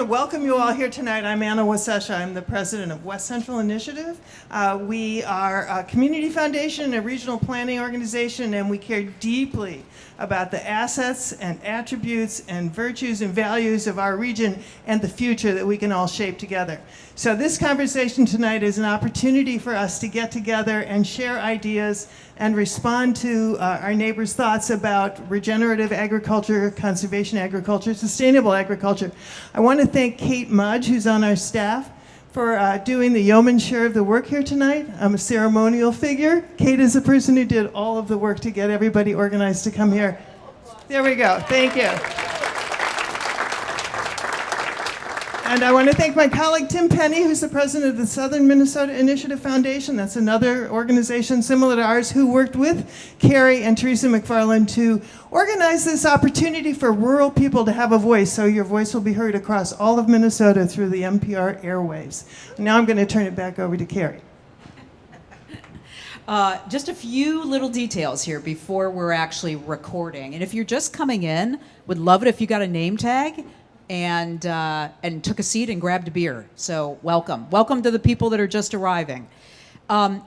Welcome you all here tonight. I'm Anna Wasesha. I'm the president of West Central Initiative. We are a community foundation, a regional planning organization, and we care deeply about the assets and attributes and virtues and values of our region and the future that we can all shape together. So this conversation tonight is an opportunity for us to get together and share ideas and respond to our neighbors' thoughts about regenerative agriculture, conservation agriculture, sustainable agriculture. I want to thank Kate Mudge, who's on our staff, for doing the yeoman's share of the work here tonight. I'm a ceremonial figure. Kate is the person who did all of the work to get everybody organized to come here. There we go. Thank you. And I want to thank my colleague Tim Penny, who's the president of the Southern Minnesota Initiative Foundation. That's another organization similar to ours who worked with Kerri and Teresa McFarland to organize this opportunity for rural people to have a voice, so your voice will be heard across all of Minnesota through the NPR airwaves. Now I'm going to turn it back over to Kerri. Just a few little details here before we're actually recording. And if you're just coming in, would love it if you got a name tag and took a seat and grabbed a beer. So welcome. Welcome to the people that are just arriving. The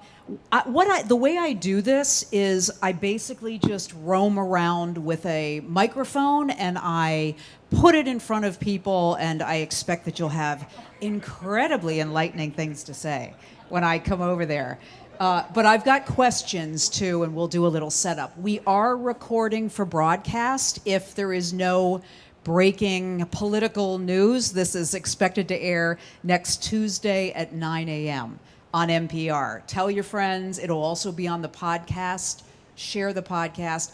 way I do this is I basically just roam around with a microphone and I put it in front of people, and I expect that you'll have incredibly enlightening things to say when I come over there. But I've got questions too, and we'll do a little setup. We are recording for broadcast. If there is no breaking political news, this is expected to air next Tuesday at 9 a.m. on NPR. Tell your friends. It'll also be on the podcast. Share the podcast.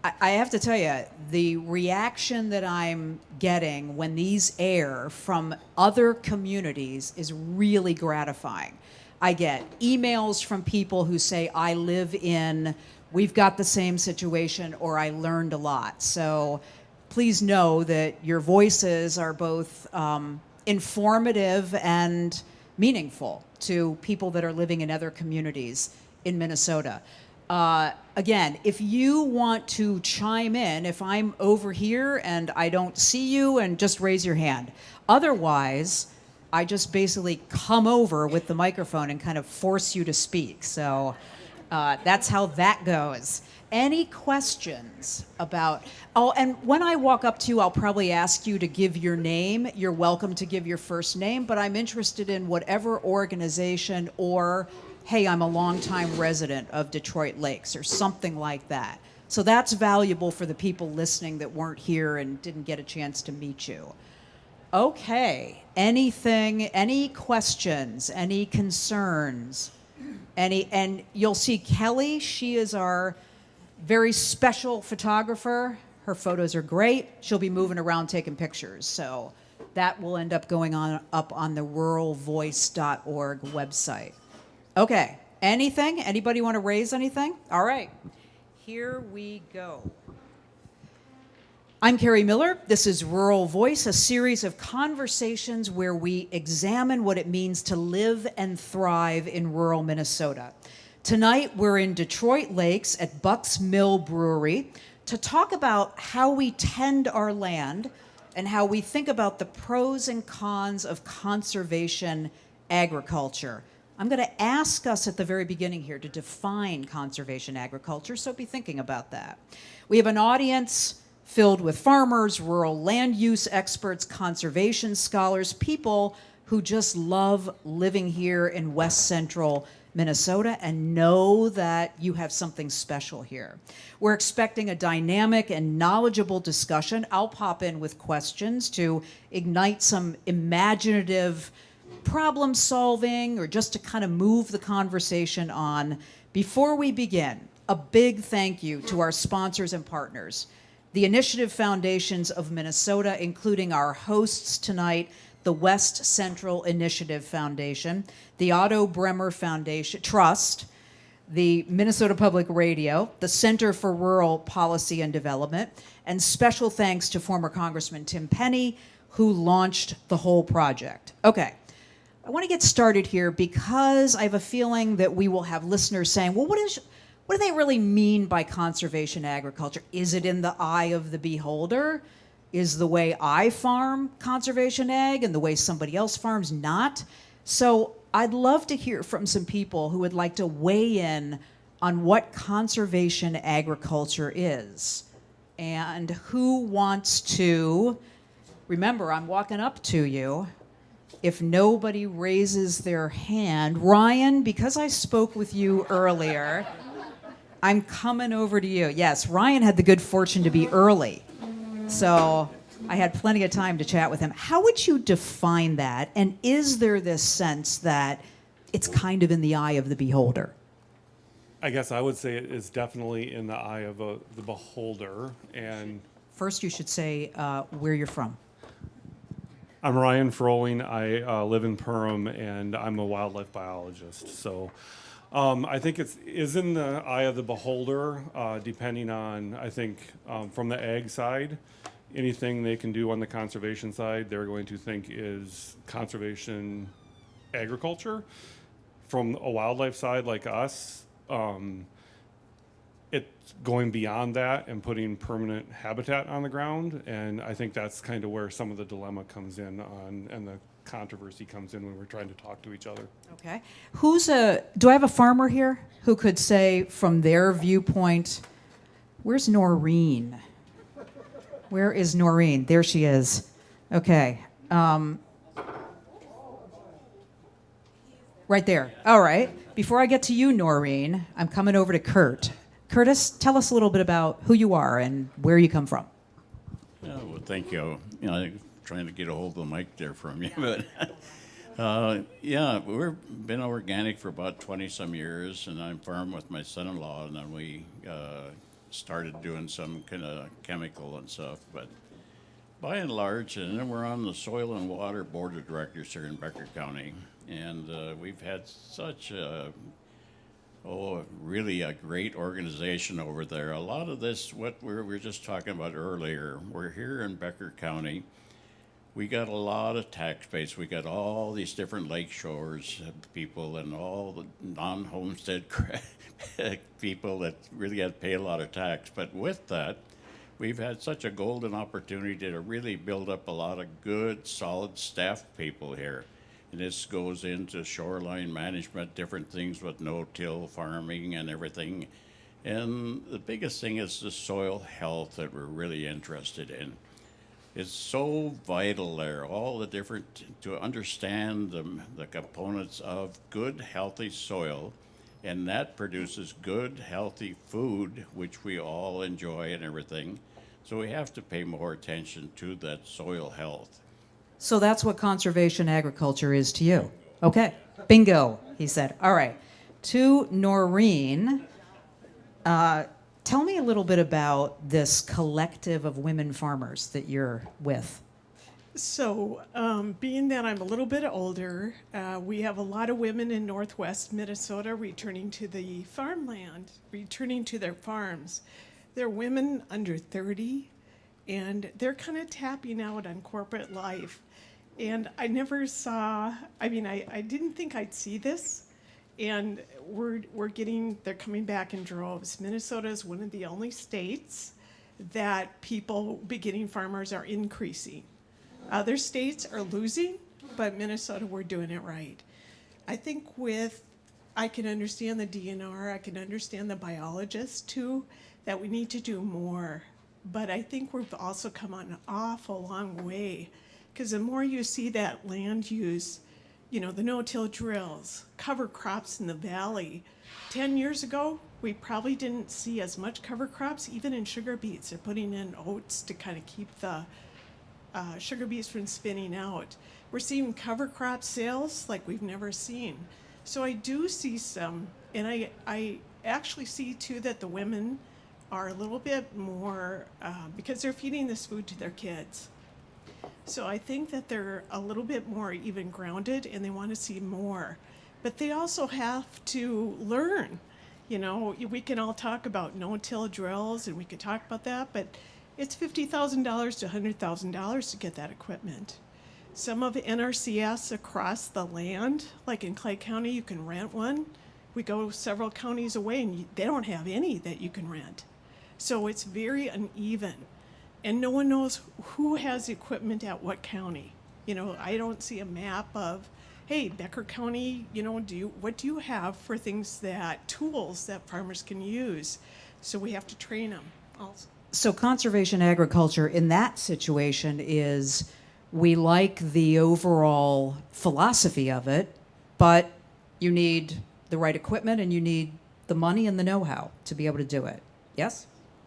I have to tell you, the reaction that I'm getting when these air from other communities is really gratifying. I get emails from people who say, I live in, we've got the same situation, or I learned a lot. So please know that your voices are both informative and meaningful to people that are living in other communities in Minnesota. Again, if you want to chime in, if I'm over here and I don't see you, and just raise your hand. Otherwise, I just basically come over with the microphone and kind of force you to speak. So that's how that goes. Any questions about, and when I walk up to you, I'll probably ask you to give your name. You're welcome to give your first name, but I'm interested in whatever organization, or, hey, I'm a longtime resident of Detroit Lakes, or something like that. So that's valuable for the people listening that weren't here and didn't get a chance to meet you. Okay, any questions, any concerns? And you'll see Kelly, she is our very special photographer. Her photos are great. She'll be moving around taking pictures. So that will end up going up on the ruralvoice.org website. Okay, anything? Anybody want to raise anything? All right, here we go. I'm Kerri Miller. This is Rural Voice, a series of conversations where we examine what it means to live and thrive in rural Minnesota. Tonight, we're in Detroit Lakes at Bucks Mill Brewery to talk about how we tend our land and how we think about the pros and cons of conservation agriculture. I'm going to ask us at the very beginning here to define conservation agriculture, so be thinking about that. We have an audience filled with farmers, rural land use experts, conservation scholars, people who just love living here in West Central Minnesota and know that you have something special here. We're expecting a dynamic and knowledgeable discussion. I'll pop in with questions to ignite some imaginative problem solving, or just to kind of move the conversation on. Before we begin, a big thank you to our sponsors and partners. The Initiative Foundations of Minnesota, including our hosts tonight, the West Central Initiative Foundation, the Otto Bremer Foundation Trust, the Minnesota Public Radio, the Center for Rural Policy and Development, and special thanks to former Congressman Tim Penny, who launched the whole project. Okay, I want to get started here because I have a feeling that we will have listeners saying, well, what do they really mean by conservation agriculture? Is it in the eye of the beholder? is the way I farm conservation ag and the way somebody else farms not. So I'd love to hear from some people who would like to weigh in on what conservation agriculture is and who wants to, remember, I'm walking up to you. If nobody raises their hand, Ryan, because I spoke with you earlier, I'm coming over to you. Yes, Ryan had the good fortune to be early. So I had plenty of time to chat with him. How would you define that? And is there this sense that it's kind of in the eye of the beholder? I guess I would say it is definitely in the eye of the beholder. And First, you should say where you're from. I'm Ryan Froling. I live in Perham, and I'm a wildlife biologist. So I think it is in the eye of the beholder, depending on, I think, from the ag side, anything they can do on the conservation side, they're going to think is conservation agriculture. From a wildlife side like us, it's going beyond that and putting permanent habitat on the ground. And I think that's kind of where some of the dilemma comes in on, and the controversy comes in when we're trying to talk to each other. Okay. Do I have a farmer here who could say from their viewpoint, where's Noreen? Where is Noreen? There she is. Okay. Right there. All right. Before I get to you, Noreen, I'm coming over to Kurt. Curtis, tell us a little bit about who you are and where you come from. Yeah, well, thank you. I'm trying to get a hold of the mic there from you, but yeah, we've been organic for about 20-some years, and I'm farming with my son-in-law, and then we started doing some kind of chemical and stuff. But by and large, and then we're on the Soil and Water Board of Directors here in Becker County, and we've had such a really a great organization over there. A lot of this, what we were just talking about earlier, we're here in Becker County. We got a lot of tax base. We got all these different lake shores people and all the non-homestead people that really had to pay a lot of tax. But with that, we've had such a golden opportunity to really build up a lot of good, solid staff people here. And this goes into shoreline management, different things with no-till farming and everything. And the biggest thing is the soil health that we're really interested in. It's so vital there, all the different, to understand the components of good, healthy soil, and that produces good, healthy food, which we all enjoy and everything. So we have to pay more attention to that soil health. So that's what conservation agriculture is to you. Okay. Bingo, he said. All right. To Noreen, tell me a little bit about this collective of women farmers that you're with. So, being that I'm a little bit older, we have a lot of women in northwest Minnesota returning to the farmland, returning to their farms. They're women under 30, and they're kind of tapping out on corporate life. And I never saw, I didn't think I'd see this. And they're coming back in droves. Minnesota is one of the only states that people, beginning farmers, are increasing. Other states are losing, but Minnesota, we're doing it right. I think I can understand the DNR, I can understand the biologists too, that we need to do more. But I think we've also come an awful long way, because the more you see that land use, the no-till drills, cover crops in the valley. 10 years ago, we probably didn't see as much cover crops, even in sugar beets. They're putting in oats to kind of keep the sugar beets from spinning out. We're seeing cover crop sales like we've never seen. So I do see some, and I actually see too that the women are a little bit more, because they're feeding this food to their kids. So I think that they're a little bit more even grounded and they want to see more. But they also have to learn. We can all talk about no-till drills and we could talk about that, but it's $50,000 to $100,000 to get that equipment. Some of NRCS across the land, like in Clay County, you can rent one. We go several counties away and they don't have any that you can rent. So it's very uneven. and no one knows who has equipment at what county. You know, I don't see a map of, hey, Becker County, you know, what do you have for things tools that farmers can use? So we have to train them also. So conservation agriculture in that situation is we like the overall philosophy of it, but you need the right equipment and you need the money and the know-how to be able to do it. Yes?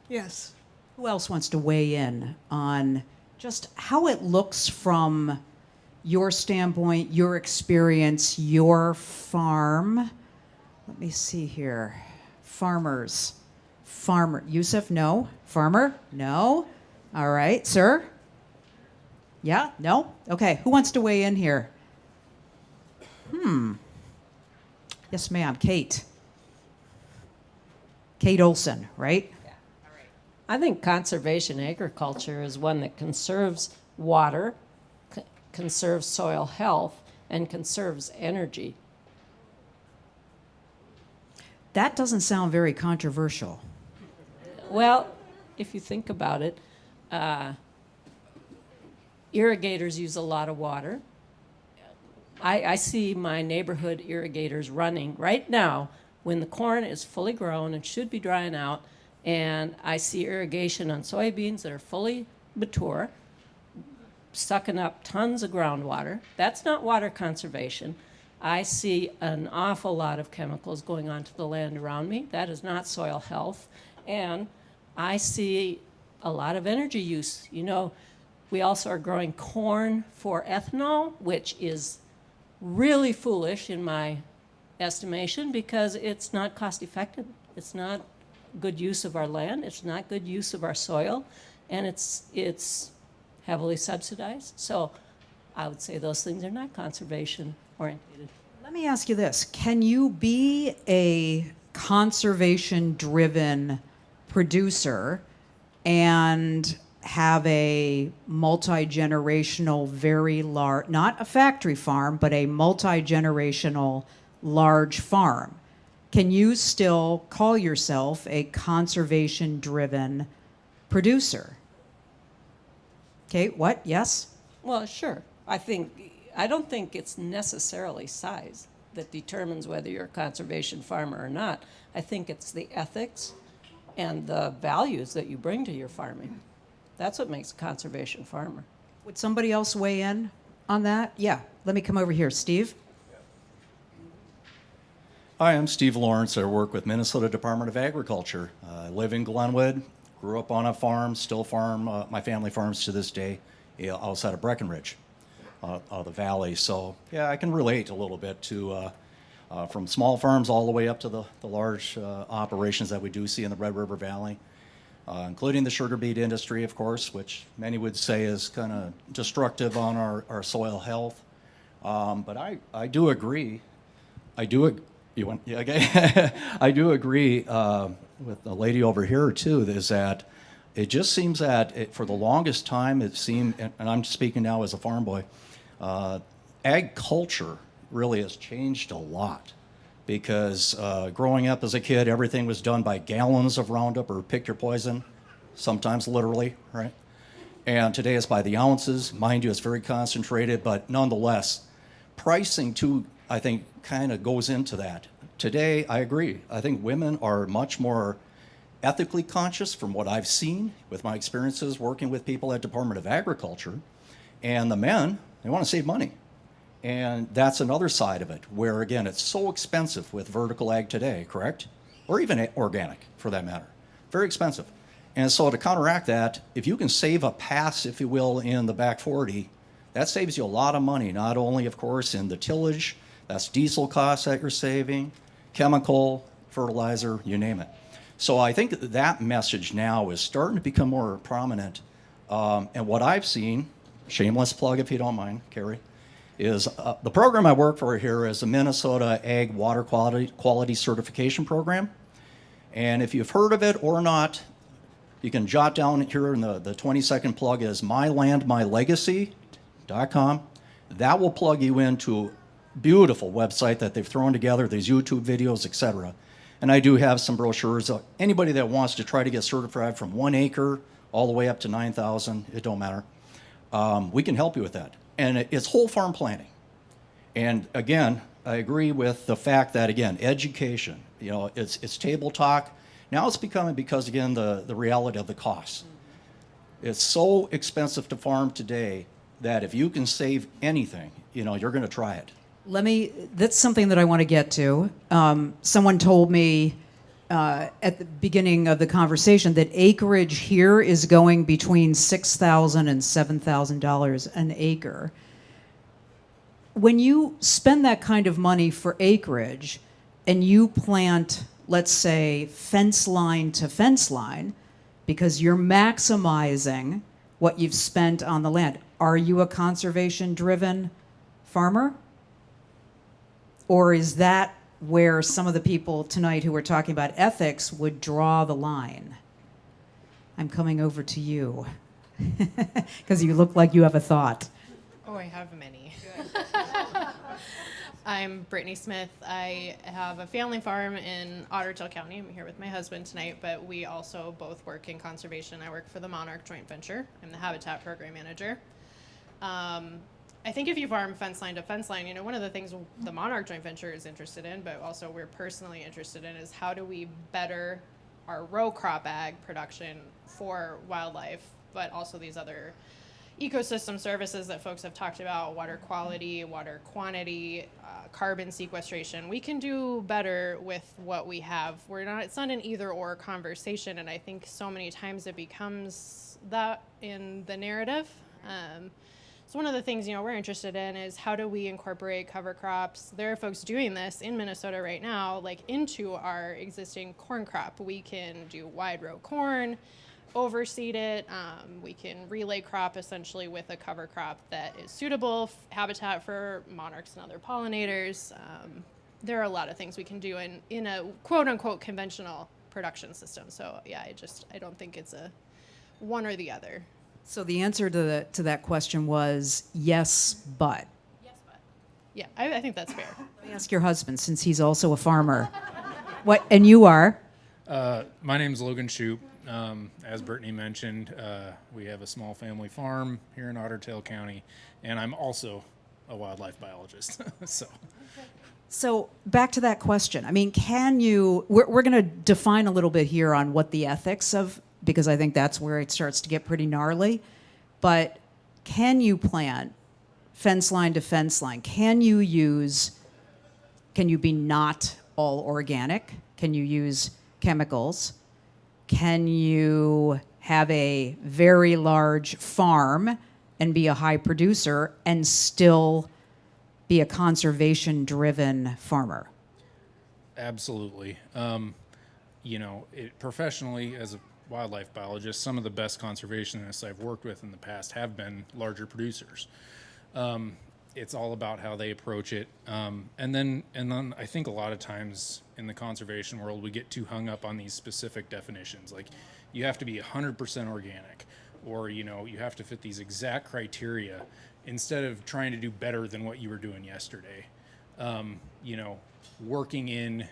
Yes. Who else wants to weigh in on just how it looks from your standpoint, your experience, your farm? Let me see here. Farmers. Farmer. Yusuf, no. Farmer? No. All right. Sir? Yeah? No? Okay. Who wants to weigh in here? Yes, ma'am. Kate. Kate Olson, right? I think conservation agriculture is one that conserves water, conserves soil health, and conserves energy. That doesn't sound very controversial. Well, if you think about it, irrigators use a lot of water. I see my neighborhood irrigators running right now when the corn is fully grown and should be drying out, and I see irrigation on soybeans that are fully mature, sucking up tons of groundwater. That's not water conservation. I see an awful lot of chemicals going onto the land around me. That is not soil health. And I see a lot of energy use. You know, we also are growing corn for ethanol, which is really foolish in my estimation because it's not cost effective. It's not good use of our land. It's not good use of our soil. And it's heavily subsidized. So I would say those things are not conservation oriented. Let me ask you this. Can you be a conservation-driven producer and have a multi-generational, very large, not a factory farm, but a multi-generational large farm? Can you still call yourself a conservation-driven producer? Okay, what? Yes? Well, sure. I don't think it's necessarily size that determines whether you're a conservation farmer or not. I think it's the ethics and the values that you bring to your farming. That's what makes a conservation farmer. Would somebody else weigh in on that? Yeah, let me come over here. Steve? Hi, I'm Steve Lawrence. I work with Minnesota Department of Agriculture. I live in Glenwood, grew up on a farm, still farm, my family farms to this day, outside of Breckenridge, the valley. So yeah, I can relate a little bit to from small farms all the way up to the large operations that we do see in the Red River Valley, including the sugar beet industry, of course, which many would say is kind of destructive on our soil health. But I do agree. Okay. I do agree with the lady over here too. Is that it just seems that for the longest time it seemed, and I'm speaking now as a farm boy, ag culture really has changed a lot. Because growing up as a kid, everything was done by gallons of Roundup or pick your poison, sometimes literally, right? And today it's by the ounces. Mind you, it's very concentrated, but nonetheless, pricing too, I think, kind of goes into that. Today, I agree. I think women are much more ethically conscious from what I've seen with my experiences working with people at Department of Agriculture. And the men, they want to save money. And that's another side of it, where, again, it's so expensive with vertical ag today, correct? Or even organic, for that matter. Very expensive. And so to counteract that, if you can save a pass, if you will, in the back 40, that saves you a lot of money, not only, of course, in the tillage, that's diesel costs that you're saving, chemical, fertilizer, you name it. So I think that message now is starting to become more prominent. And what I've seen, shameless plug if you don't mind, Kerri, is the program I work for here is the Minnesota Ag Water Quality Certification Program. And if you've heard of it or not, you can jot down here in the 20-second plug is mylandmylegacy.com. That will plug you into a beautiful website that they've thrown together, these YouTube videos, etc. And I do have some brochures. Anybody that wants to try to get certified from 1 acre all the way up to 9,000, it don't matter. We can help you with that. And it's whole farm planning. And again, I agree with the fact that, again, education, you know, it's table talk. Now it's becoming, because again, the reality of the costs. It's so expensive to farm today that if you can save anything, you know, you're going to try it. That's something that I want to get to. Someone told me at the beginning of the conversation that acreage here is going between $6,000 and $7,000 an acre. When you spend that kind of money for acreage and you plant, let's say, fence line to fence line, because you're maximizing what you've spent on the land, are you a conservation-driven farmer? Or is that where some of the people tonight who are talking about ethics would draw the line? I'm coming over to you, because you look like you have a thought. Oh, I have many. I'm Brittany Smith. I have a family farm in OTTO County. I'm here with my husband tonight, but we also both work in conservation. I work for the Monarch Joint Venture. I'm the Habitat Program Manager. I think if you farm fence line to fence line, you know, one of the things the Monarch Joint Venture is interested in, but also we're personally interested in, is how do we better our row crop ag production for wildlife, but also these other ecosystem services that folks have talked about: water quality, water quantity, carbon sequestration. We can do better with what we have. It's not an either or conversation, and I think so many times it becomes that in the narrative. So one of the things, you know, we're interested in is how do we incorporate cover crops. There are folks doing this in Minnesota right now, like into our existing corn crop. We can do wide row corn, overseed it. We can relay crop essentially with a cover crop that is suitable habitat for monarchs and other pollinators. There are a lot of things we can do in a quote unquote conventional production system. So yeah, I don't think it's a one or the other. So the answer to that question was yes, but. Yes, but. Yeah, I think that's fair. Let me ask your husband, since he's also a farmer. What? And you are? My name's Logan Shoup. As Brittany mentioned, we have a small family farm here in Otter County, and I'm also a wildlife biologist. So back to that question. I mean, we're going to define a little bit here on what the ethics of, because I think that's where it starts to get pretty gnarly. But can you plant fence line to fence line? Can you be not all organic? Can you use chemicals? Can you have a very large farm and be a high producer and still be a conservation-driven farmer? Absolutely. You know, professionally, as a wildlife biologist, some of the best conservationists I've worked with in the past have been larger producers. It's all about how they approach it. And then I think a lot of times in the conservation world, we get too hung up on these specific definitions. Like, you have to be 100% organic, or, you know, you have to fit these exact criteria instead of trying to do better than what you were doing yesterday. You know, working in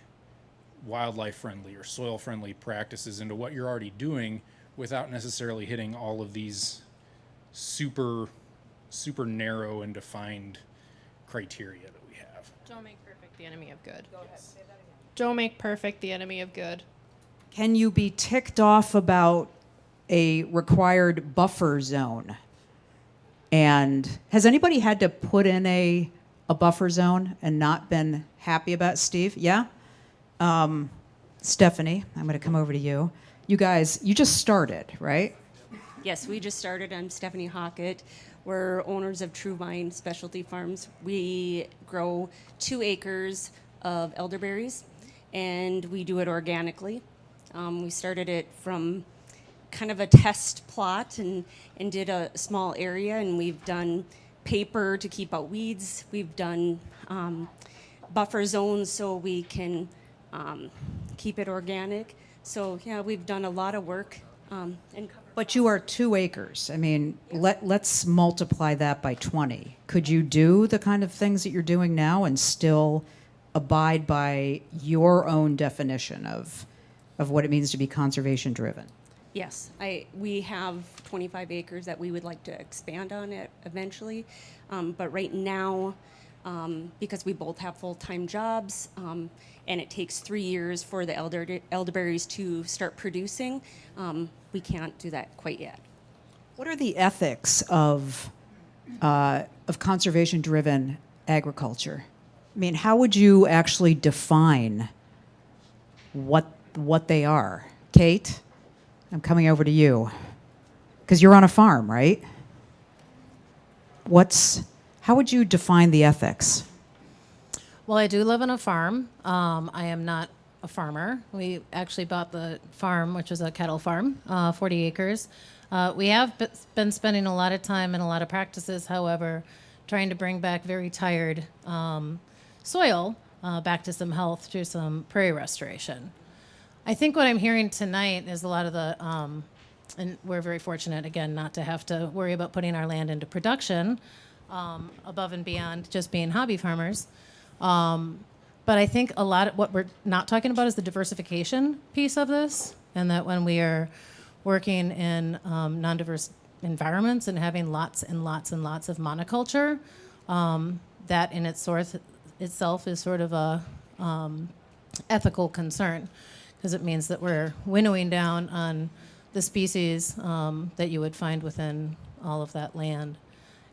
wildlife friendly or soil friendly practices into what you're already doing without necessarily hitting all of these super narrow and defined criteria that we have. Don't make perfect the enemy of good. Go ahead. Say that again. Don't make perfect the enemy of good. Can you be ticked off about a required buffer zone? And has anybody had to put in a buffer zone and not been happy about it? Steve? Yeah? Stephanie, I'm going to come over to you. You guys, you just started, right? Yes, we just started. I'm Stephanie Hockett. We're owners of True Vine Specialty Farms. We grow 2 acres of elderberries, and we do it organically. We started it from kind of a test plot and did a small area, and we've done paper to keep out weeds. We've done buffer zones so we can keep it organic. So yeah, we've done a lot of work. But you are 2 acres. I mean, let's multiply that by 20. Could you do the kind of things that you're doing now and still abide by your own definition of what it means to be conservation driven? Yes, we have 25 acres that we would like to expand on it eventually. But right now, because we both have full-time jobs, and it takes 3 years for the elderberries to start producing, we can't do that quite yet. What are the ethics of conservation-driven agriculture? I mean, how would you actually define what they are? Kate, I'm coming over to you because you're on a farm, right? How would you define the ethics? Well, I do live on a farm. I am not a farmer. We actually bought the farm, which is a cattle farm, 40 acres. We have been spending a lot of time and a lot of practices, however, trying to bring back very tired soil back to some health through some prairie restoration. I think what I'm hearing tonight is a lot of the, and we're very fortunate, again, not to have to worry about putting our land into production above and beyond just being hobby farmers. But I think a lot of what we're not talking about is the diversification piece of this, and that when we are working in non-diverse environments and having lots and lots and lots of monoculture, that in itself is sort of a ethical concern, because it means that we're winnowing down on the species that you would find within all of that land.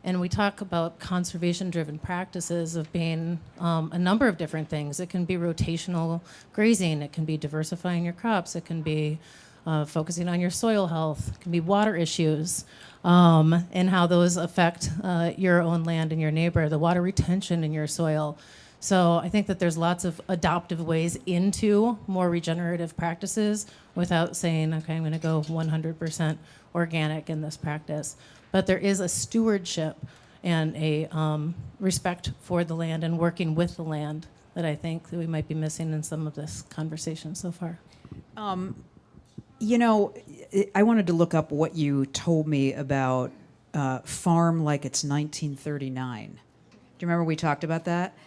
And we talk about conservation-driven practices of being a number of different things. It can be rotational grazing. It can be diversifying your crops. It can be focusing on your soil health. It can be water issues and how those affect your own land and your neighbor, the water retention in your soil. So I think that there's lots of adaptive ways into more regenerative practices without saying, okay, I'm going to go 100% organic in this practice. But there is a stewardship and a respect for the land and working with the land that I think that we might be missing in some of this conversation so far. You know, I wanted to look up what you told me about farm like it's 1939. Do you remember we talked about that?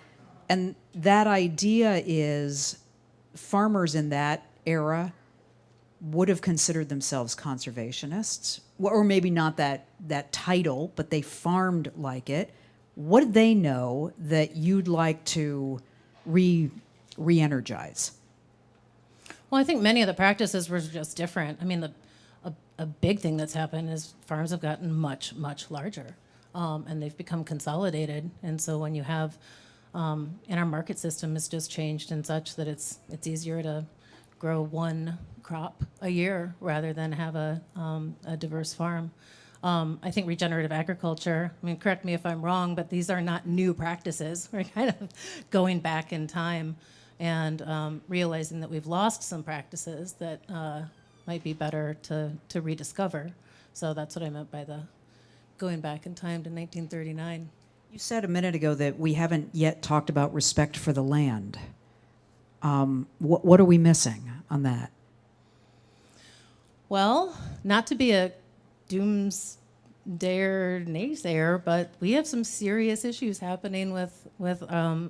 And that idea is farmers in that era would have considered themselves conservationists, or maybe not that title, but they farmed like it. What did they know that you'd like to re-energize? Well, I think many of the practices were just different. I mean, a big thing that's happened is farms have gotten much, much larger, and they've become consolidated. And so when you have, and our market system has just changed in such that it's easier to grow one crop a year rather than have a diverse farm. I think regenerative agriculture, I mean, correct me if I'm wrong, but these are not new practices. We're kind of going back in time and realizing that we've lost some practices that might be better to rediscover. So that's what I meant by the going back in time to 1939. You said a minute ago that we haven't yet talked about respect for the land. What are we missing on that? Well, not to be a doomsdayer naysayer, but we have some serious issues happening with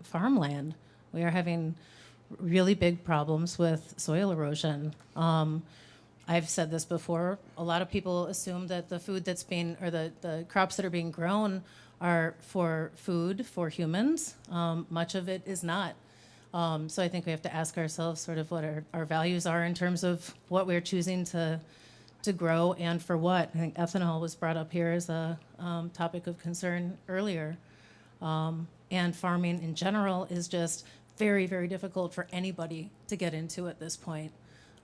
farmland. We are having really big problems with soil erosion. I've said this before. A lot of people assume that the food that's being, or the crops that are being grown are for food for humans. Much of it is not. So I think we have to ask ourselves sort of what our values are in terms of what we're choosing to grow and for what. I think ethanol was brought up here as a topic of concern earlier. And farming in general is just very, very difficult for anybody to get into at this point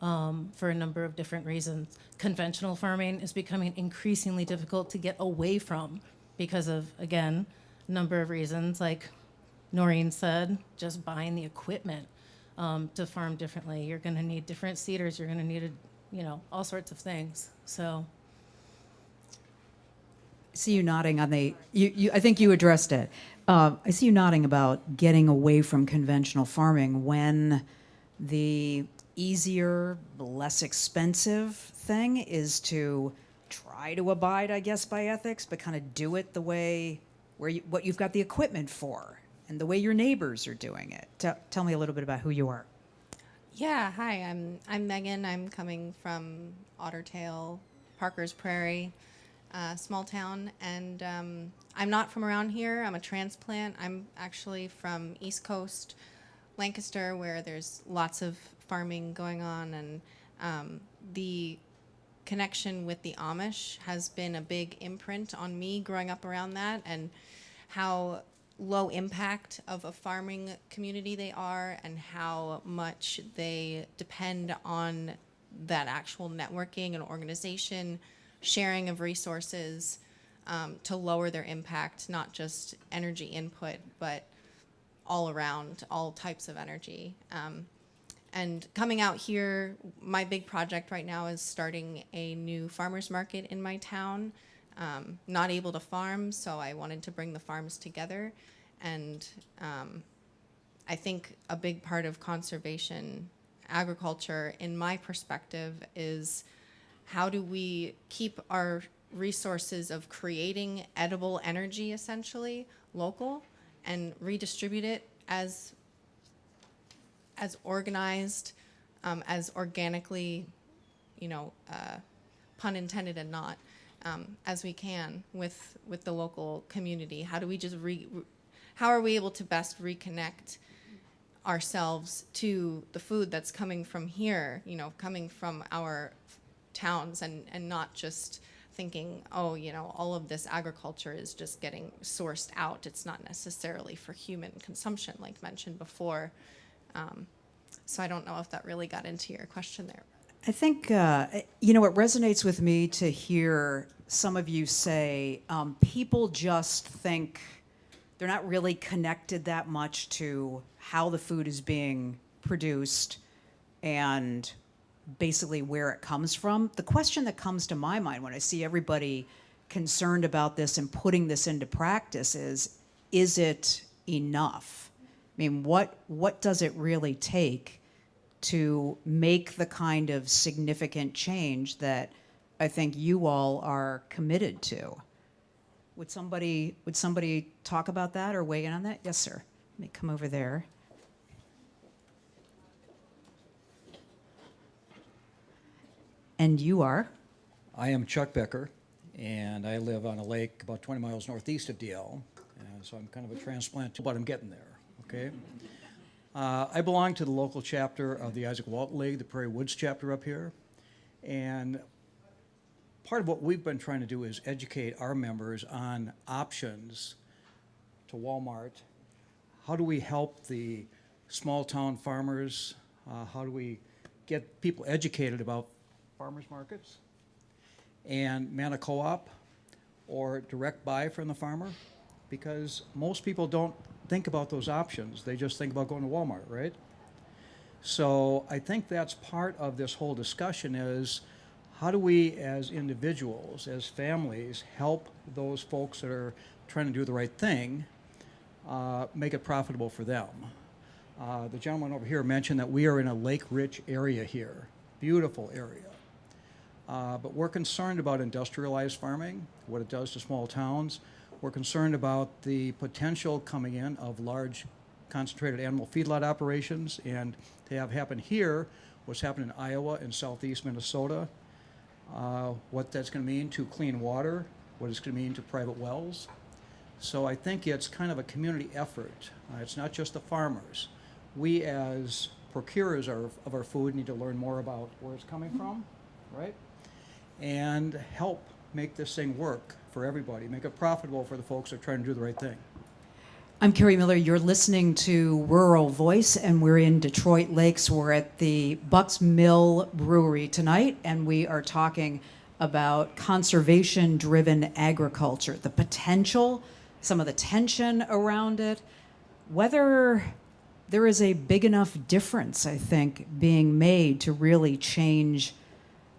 for a number of different reasons. Conventional farming is becoming increasingly difficult to get away from because of, again, a number of reasons, like Noreen said, just buying the equipment to farm differently. You're going to need different seeders. You're going to need, all sorts of things. So, I see you nodding on the. I think you addressed it. I see you nodding about getting away from conventional farming when the easier, less expensive thing is to try to abide, I guess, by ethics, but kind of do it the way what you've got the equipment for. And the way your neighbors are doing it. Tell me a little bit about who you are. Yeah, hi, I'm Megan. I'm coming from Ottertail, Parker's Prairie, small town, and I'm not from around here. I'm a transplant. I'm actually from East Coast, Lancaster, where there's lots of farming going on, and the connection with the Amish has been a big imprint on me growing up around that, and how low impact of a farming community they are, and how much they depend on that actual networking and organization, sharing of resources, to lower their impact, not just energy input, but all around, all types of energy. And coming out here, my big project right now is starting a new farmers market in my town. Not able to farm, so I wanted to bring the farms together. And I think a big part of conservation agriculture, in my perspective, is how do we keep our resources of creating edible energy, essentially, local, and redistribute it as organized, as organically, pun intended and not, as we can with the local community. How do we just how are we able to best reconnect ourselves to the food that's coming from here, coming from our towns, and not just thinking, oh, all of this agriculture is just getting sourced out. It's not necessarily for human consumption, like mentioned before. So I don't know if that really got into your question there. I think, it resonates with me to hear some of you say people just think they're not really connected that much to how the food is being produced and basically where it comes from. The question that comes to my mind when I see everybody concerned about this and putting this into practice is it enough? I mean, what does it really take to make the kind of significant change that I think you all are committed to? Would somebody talk about that or weigh in on that? Yes, sir. Let me come over there. And you are? I am Chuck Becker, and I live on a lake about 20 miles northeast of DL. So I'm kind of a transplant, but I'm getting there, okay? I belong to the local chapter of the Isaac Walton League, the Prairie Woods chapter up here. And part of what we've been trying to do is educate our members on options to Walmart. How do we help the small town farmers? How do we get people educated about farmers markets and Manna Co-op or direct buy from the farmer? Because most people don't think about those options. They just think about going to Walmart, right? So I think that's part of this whole discussion is how do we as individuals, as families, help those folks that are trying to do the right thing, make it profitable for them. The gentleman over here mentioned that we are in a lake-rich area here, beautiful area. But we're concerned about industrialized farming, what it does to small towns. We're concerned about the potential coming in of large concentrated animal feedlot operations, and to have happen here, what's happened in Iowa and southeast Minnesota, what that's going to mean to clean water, what it's going to mean to private wells. So I think it's kind of a community effort. It's not just the farmers. We as procurers of our food need to learn more about where it's coming from, right? And help make this thing work for everybody, make it profitable for the folks that are trying to do the right thing. I'm Kerri Miller. You're listening to Rural Voice, and we're in Detroit Lakes. We're at the Bucks Mill Brewery tonight, and we are talking about conservation-driven agriculture, the potential, some of the tension around it, whether there is a big enough difference, I think, being made to really change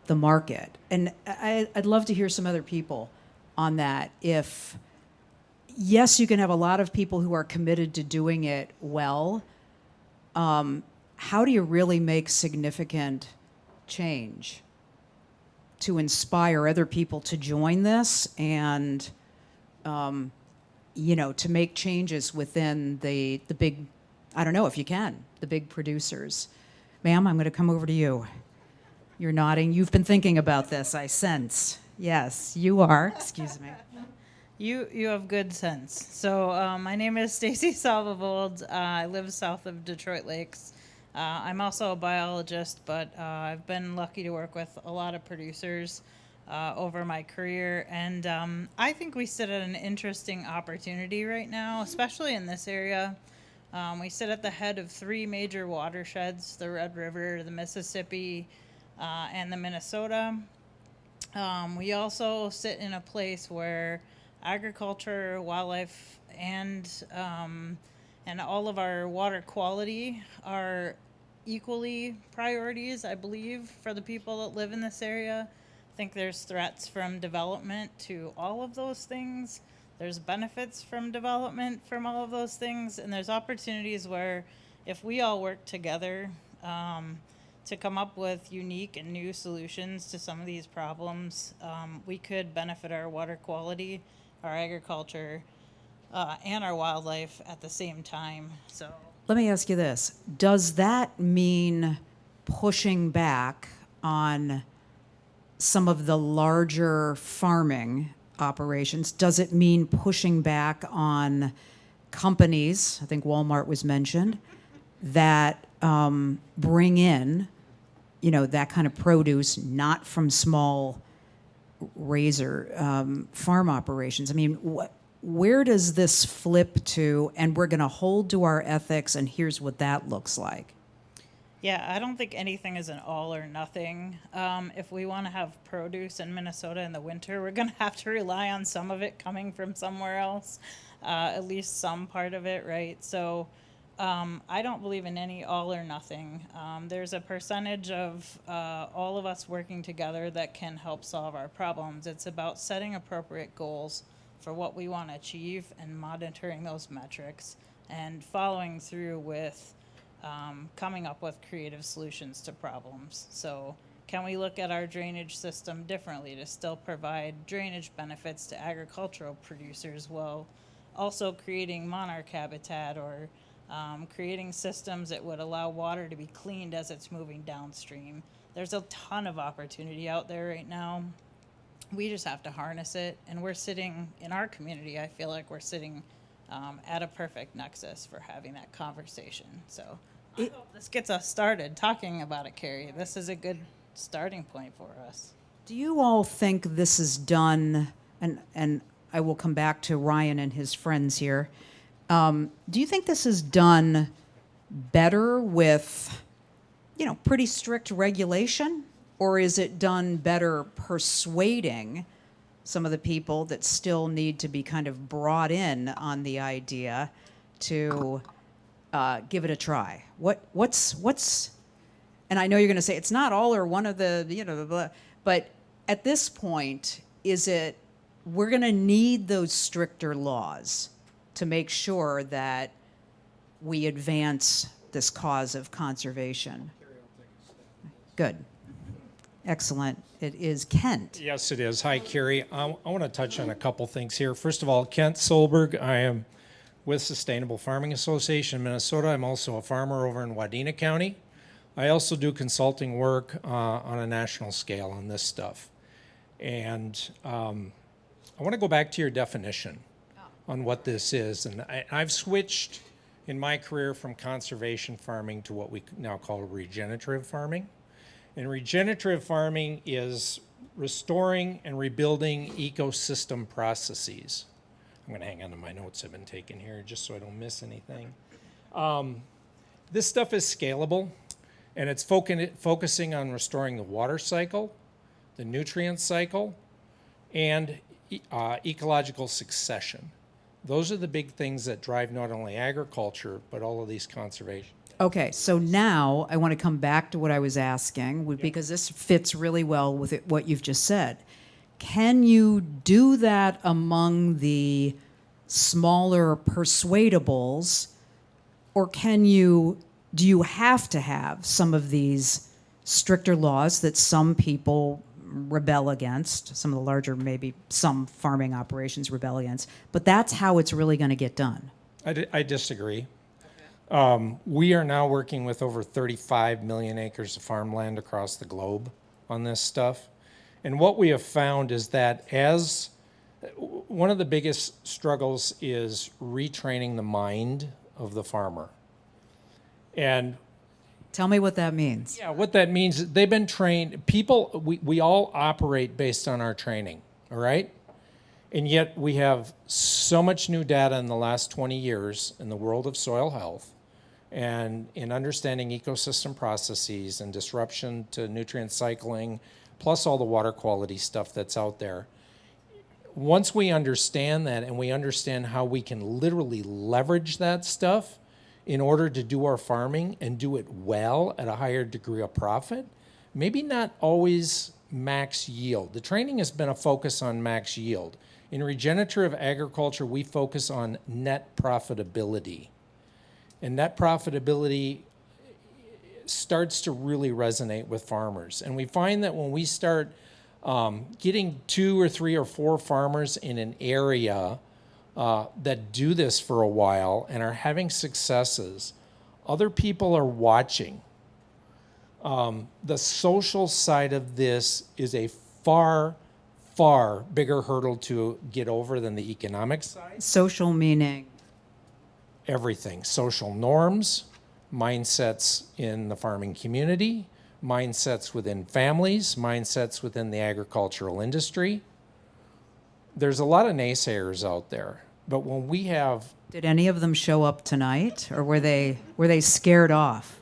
the market. And I'd love to hear some other people on that. If, yes, you can have a lot of people who are committed to doing it well, how do you really make significant change to inspire other people to join this and, to make changes within the big, I don't know if you can, the big producers? Ma'am, I'm going to come over to you. You're nodding. You've been thinking about this, I sense. Yes, you are. Excuse me. You have good sense. So my name is Stacy Salvavold. I live south of Detroit Lakes. I'm also a biologist, but I've been lucky to work with a lot of producers over my career. And I think we sit at an interesting opportunity right now, especially in this area. We sit at the head of 3 major watersheds, the Red River, the Mississippi, and the Minnesota. We also sit in a place where agriculture, wildlife, and all of our water quality are equally priorities, I believe, for the people that live in this area. I think there's threats from development to all of those things. There's benefits from development from all of those things, and there's opportunities where if we all work together to come up with unique and new solutions to some of these problems, we could benefit our water quality, our agriculture, and our wildlife at the same time. So Let me ask you this. Does that mean pushing back on some of the larger farming operations? Does it mean pushing back on companies, I think Walmart was mentioned, that bring in, that kind of produce, not from small farm operations? I mean, where does this flip to, and we're going to hold to our ethics, and here's what that looks like? yeah, I don't think anything is an all or nothing. If we want to have produce in Minnesota in the winter, we're going to have to rely on some of it coming from somewhere else, at least some part of it, right? So I don't believe in any all or nothing. There's a percentage of all of us working together that can help solve our problems. It's about setting appropriate goals for what we want to achieve and monitoring those metrics and following through with coming up with creative solutions to problems. So can we look at our drainage system differently to still provide drainage benefits to agricultural producers while also creating monarch habitat or creating systems that would allow water to be cleaned as it's moving downstream? There's a ton of opportunity out there right now. We just have to harness it, and we're sitting in our community. I feel like we're sitting at a perfect nexus for having that conversation. So I hope this gets us started talking about it, Kerri. This is a good starting point for us. Do you all think this is done, and I will come back to Ryan and his friends here, do you think this is done better with, pretty strict regulation? Or is it done better persuading some of the people that still need to be kind of brought in on the idea to give it a try? What's, and I know you're going to say it's not all or one of the, but at this point, is it, we're going to need those stricter laws to make sure that we advance this cause of conservation? Good. Excellent. It is Kent. Yes, it is. Hi, Kerri. I want to touch on a couple things here. First of all, Kent Solberg. I am with Sustainable Farming Association in Minnesota. I'm also a farmer over in Wadena County. I also do consulting work on a national scale on this stuff. And I want to go back to your definition on what this is. And I've switched in my career from conservation farming to what we now call regenerative farming. And regenerative farming is restoring and rebuilding ecosystem processes. I'm going to hang on to my notes I've been taking here just so I don't miss anything. This stuff is scalable, and it's focusing on restoring the water cycle, the nutrient cycle, and ecological succession. Those are the big things that drive not only agriculture, but all of these conservation. Okay, so now I want to come back to what I was asking, because this fits really well with what you've just said. Can you do that among the smaller persuadables, or do you have to have some of these stricter laws that some people rebel against, some of the larger, maybe some farming operations rebel against, but that's how it's really going to get done? I disagree. We are now working with over 35 million acres of farmland across the globe on this stuff. And what we have found is that one of the biggest struggles is retraining the mind of the farmer. And Tell me what that means. yeah, what that means is they've been trained. We all operate based on our training, all right? And yet we have so much new data in the last 20 years in the world of soil health and in understanding ecosystem processes and disruption to nutrient cycling, plus all the water quality stuff that's out there. Once we understand that and we understand how we can literally leverage that stuff in order to do our farming and do it well at a higher degree of profit, maybe not always max yield. The training has been a focus on max yield. In regenerative agriculture, we focus on net profitability. And net profitability starts to really resonate with farmers. And we find that when we start getting 2 or 3 or 4 farmers in an area that do this for a while and are having successes, other people are watching. The social side of this is a far bigger hurdle to get over than the economic side. Social meaning? Everything. Social norms, mindsets in the farming community, mindsets within families, mindsets within the agricultural industry. There's a lot of naysayers out there, but when we have... Did any of them show up tonight, or were they scared off?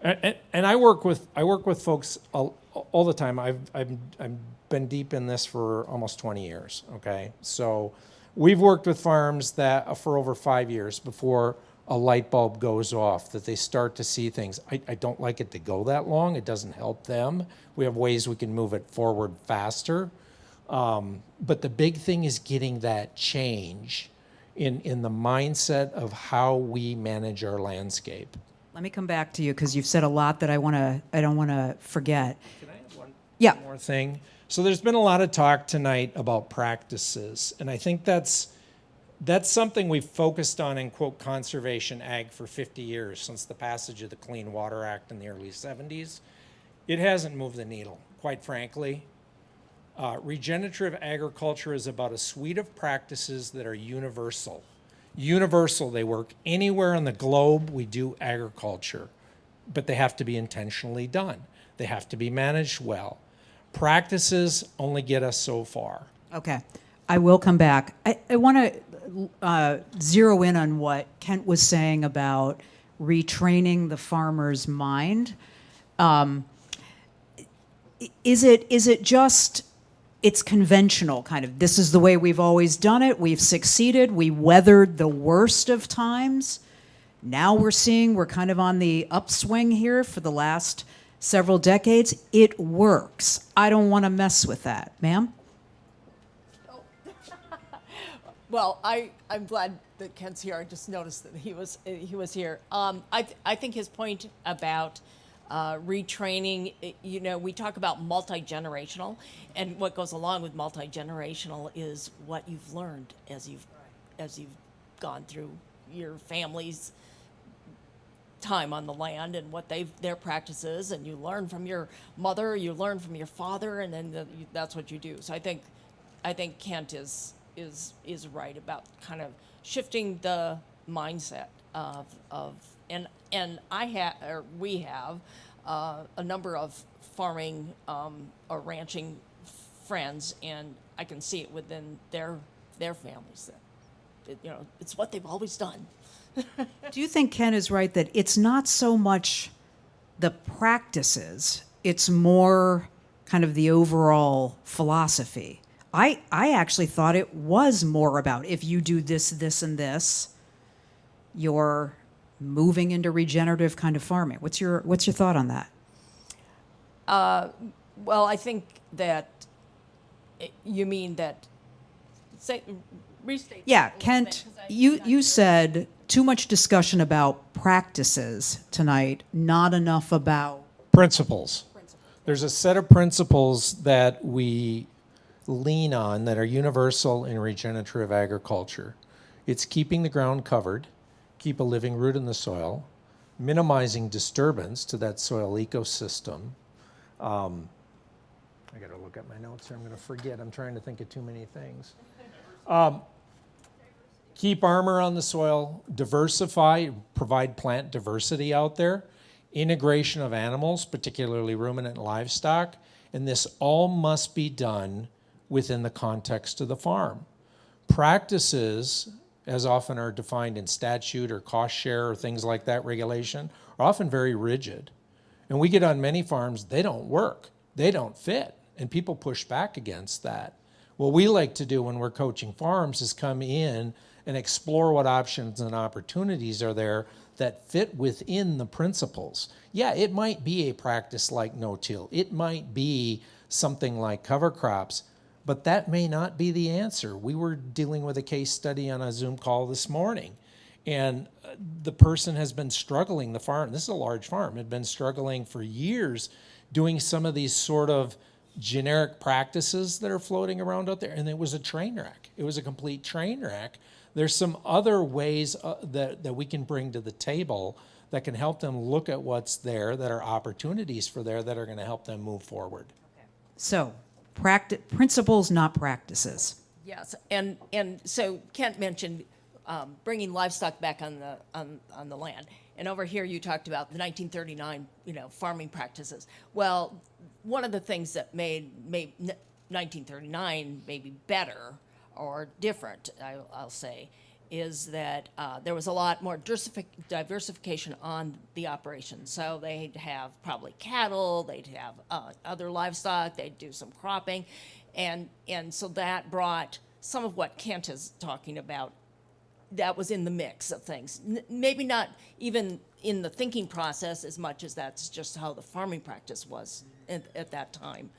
And I work with folks all the time. I've been deep in this for almost 20 years. Okay, so we've worked with farms that for over 5 years before a light bulb goes off, that they start to see things. I don't like it to go that long. It doesn't help them. We have ways we can move it forward faster. But the big thing is getting that change in the mindset of how we manage our landscape. Let me come back to you because you've said a lot that I don't want to forget. Can I have one Yeah. more thing? So there's been a lot of talk tonight about practices, and I think that's something we've focused on in, quote, conservation ag for 50 years, since the passage of the Clean Water Act in the early 70s. It hasn't moved the needle, quite frankly. Regenerative agriculture is about a suite of practices that are universal. Universal, they work anywhere on the globe we do agriculture, but they have to be intentionally done. They have to be managed well. Practices only get us so far. Okay. I will come back. I want to zero in on what Kent was saying about retraining the farmer's mind. Is it just, it's conventional kind of, this is the way we've always done it, we've succeeded, we weathered the worst of times. Now we're kind of on the upswing here for the last several decades. It works. I don't want to mess with that. Ma'am? Well, I'm glad that Kent's here. I just noticed that he was here. I think his point about retraining, we talk about multi-generational, and what goes along with multi-generational is what you've learned as you've gone through your family's time on the land and what their practices, and you learn from your mother, you learn from your father, and then that's what you do. So I think Kent is right about kind of shifting the mindset of and we have a number of farming or ranching friends, and I can see it within their families that it's what they've always done. Do you think Ken is right that it's not so much the practices, it's more kind of the overall philosophy? I actually thought it was more about if you do this, this, and this, you're moving into regenerative kind of farming. What's your thought on that? Well, I think that you mean that. Restate. Yeah, Kent, you said too much discussion about practices tonight, not enough about Principles. There's a set of principles that we lean on that are universal in regenerative agriculture. It's keeping the ground covered. keep a living root in the soil, minimizing disturbance to that soil ecosystem. I got to look at my notes here. I'm going to forget. I'm trying to think of too many things. Keep armor on the soil, diversify, provide plant diversity out there, integration of animals, particularly ruminant livestock, and this all must be done within the context of the farm. Practices, as often are defined in statute or cost share or things like that regulation, are often very rigid. And we get on many farms, they don't work, they don't fit, and people push back against that. What we like to do when we're coaching farms is come in and explore what options and opportunities are there that fit within the principles. Yeah, it might be a practice like no-till. It might be something like cover crops, but that may not be the answer. We were dealing with a case study on a Zoom call this morning, and the person has been struggling, the farm, this is a large farm, had been struggling for years doing some of these sort of generic practices that are floating around out there, and it was a train wreck. It was a complete train wreck. There's some other ways that we can bring to the table that can help them look at what's there, that are opportunities for there that are going to help them move forward. So, principles, not practices. Yes, and so Kent mentioned bringing livestock back on the land, and over here you talked about the 1939 farming practices. Well, one of the things that made 1939 maybe better or different, I'll say, is that there was a lot more diversification on the operation. So they'd have probably cattle, they'd have other livestock, they'd do some cropping, and so that brought some of what Kent is talking about. That was in the mix of things. Maybe not even in the thinking process as much as that's just how the farming practice was at that time.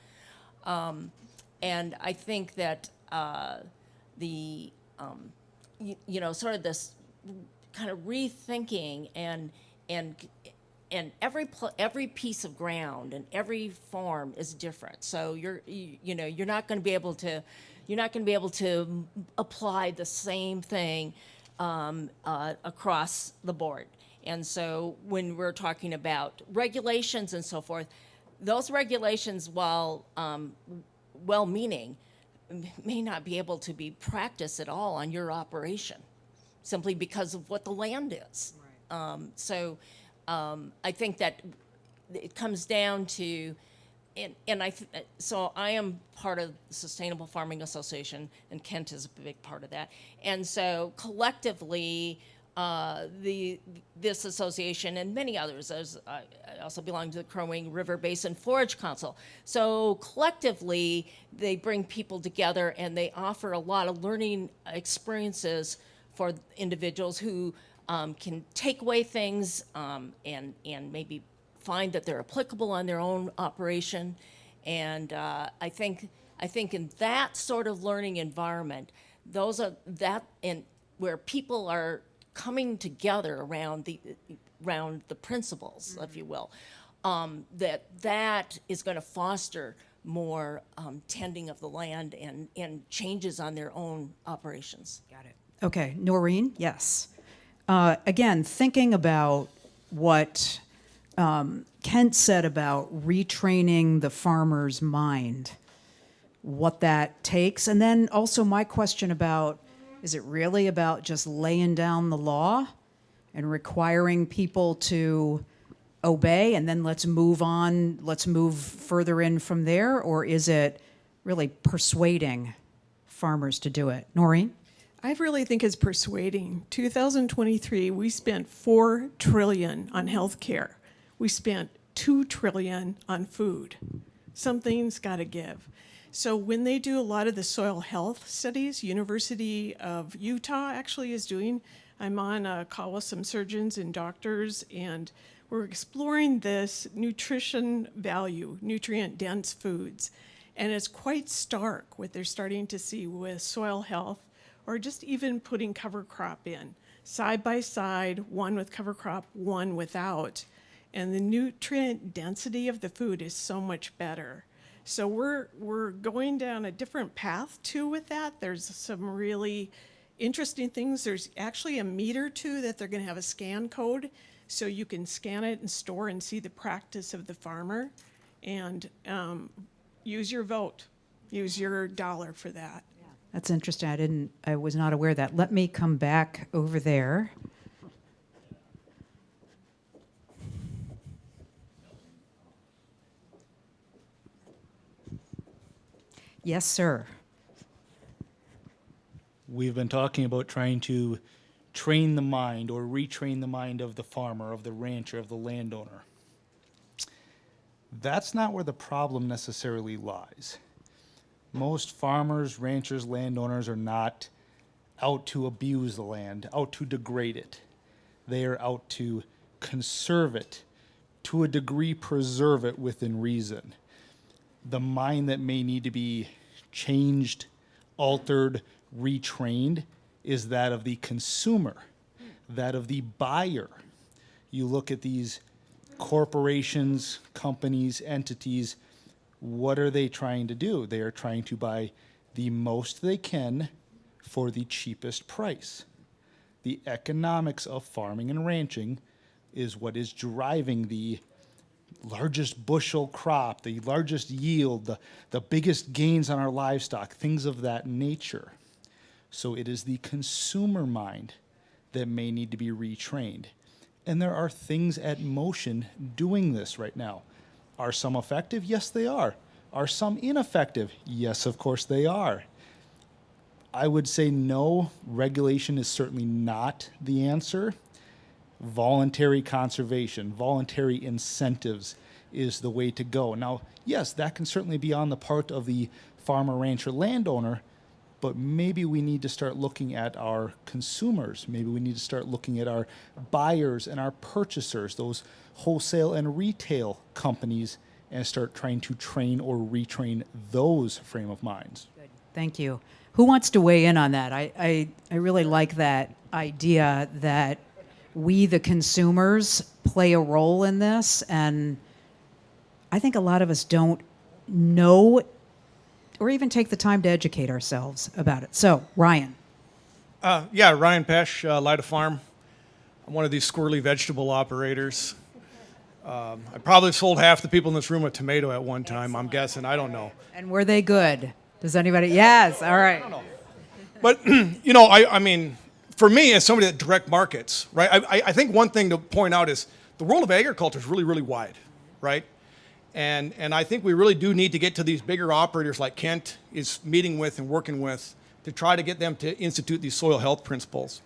And I think that sort of this kind of rethinking and every piece of ground and every farm is different. So you're not going to be able to apply the same thing across the board. And so when we're talking about regulations and so forth, those regulations, while well-meaning, may not be able to be practiced at all on your operation, simply because of what the land is. Right. I think that it comes down to, so I am part of the Sustainable Farming Association, and Kent is a big part of that. And so collectively, this association and many others, as I also belong to the Crow Wing River Basin Forage Council. So collectively, they bring people together and they offer a lot of learning experiences for individuals who can take away things and maybe find that they're applicable on their own operation. And I think in that sort of learning environment, where people are coming together around the principles, if you will, that is going to foster more tending of the land and changes on their own operations. Got it. Okay, Noreen, yes. Again, thinking about what Kent said about retraining the farmer's mind, what that takes, and then also my question about, is it really about just laying down the law and requiring people to obey and then let's move on, let's move further in from there? Or is it really persuading farmers to do it? Noreen? I really think it's persuading. 2023, we spent $4 trillion on healthcare. We spent $2 trillion on food. Something's got to give. So when they do a lot of the soil health studies, University of Utah actually is doing, I'm on a call with some surgeons and doctors, and we're exploring this nutrition value, nutrient-dense foods. And it's quite stark what they're starting to see with soil health, or just even putting cover crop in, side by side, one with cover crop, one without. And the nutrient density of the food is so much better. So we're going down a different path too with that. There's some really interesting things, there's actually a meter too that they're going to have a scan code, so you can scan it and store and see the practice of the farmer, and use your vote, use your dollar for that. That's interesting. I was not aware of that. Let me come back over there. Yes, sir. We've been talking about trying to train the mind or retrain the mind of the farmer, of the rancher, of the landowner. That's not where the problem necessarily lies. Most farmers, ranchers, landowners are not out to abuse the land, out to degrade it. They are out to conserve it, to a degree preserve it within reason. The mind that may need to be changed, altered, retrained is that of the consumer, that of the buyer. You look at these corporations, companies, entities, what are they trying to do? They are trying to buy the most they can for the cheapest price. The economics of farming and ranching is what is driving the largest bushel crop, the largest yield, the biggest gains on our livestock, things of that nature. So it is the consumer mind that may need to be retrained. And there are things at motion doing this right now. Are some effective? Yes, they are. Are some ineffective? Yes, of course they are. I would say no, regulation is certainly not the answer. Voluntary conservation, voluntary incentives is the way to go. Now, yes, that can certainly be on the part of the farmer, rancher, landowner, but maybe we need to start looking at our consumers. Maybe we need to start looking at our buyers and our purchasers, those wholesale and retail companies, and start trying to train or retrain those frame of minds. Good. Thank you. Who wants to weigh in on that? I really like that idea that we, the consumers, play a role in this, and I think a lot of us don't know or even take the time to educate ourselves about it. So, Ryan. Yeah, Ryan Pesh, Lida Farm. I'm one of these squirrely vegetable operators. I probably sold half the people in this room a tomato at one time, I'm guessing. I don't know. And were they good? Does anybody? Yes, all right. I don't know. But, you know, I mean, for me, as somebody that direct markets, right, I think one thing to point out is the world of agriculture is really, really wide, right? And I think we really do need to get to these bigger operators like Kent is meeting with and working with to try to get them to institute these soil health principles.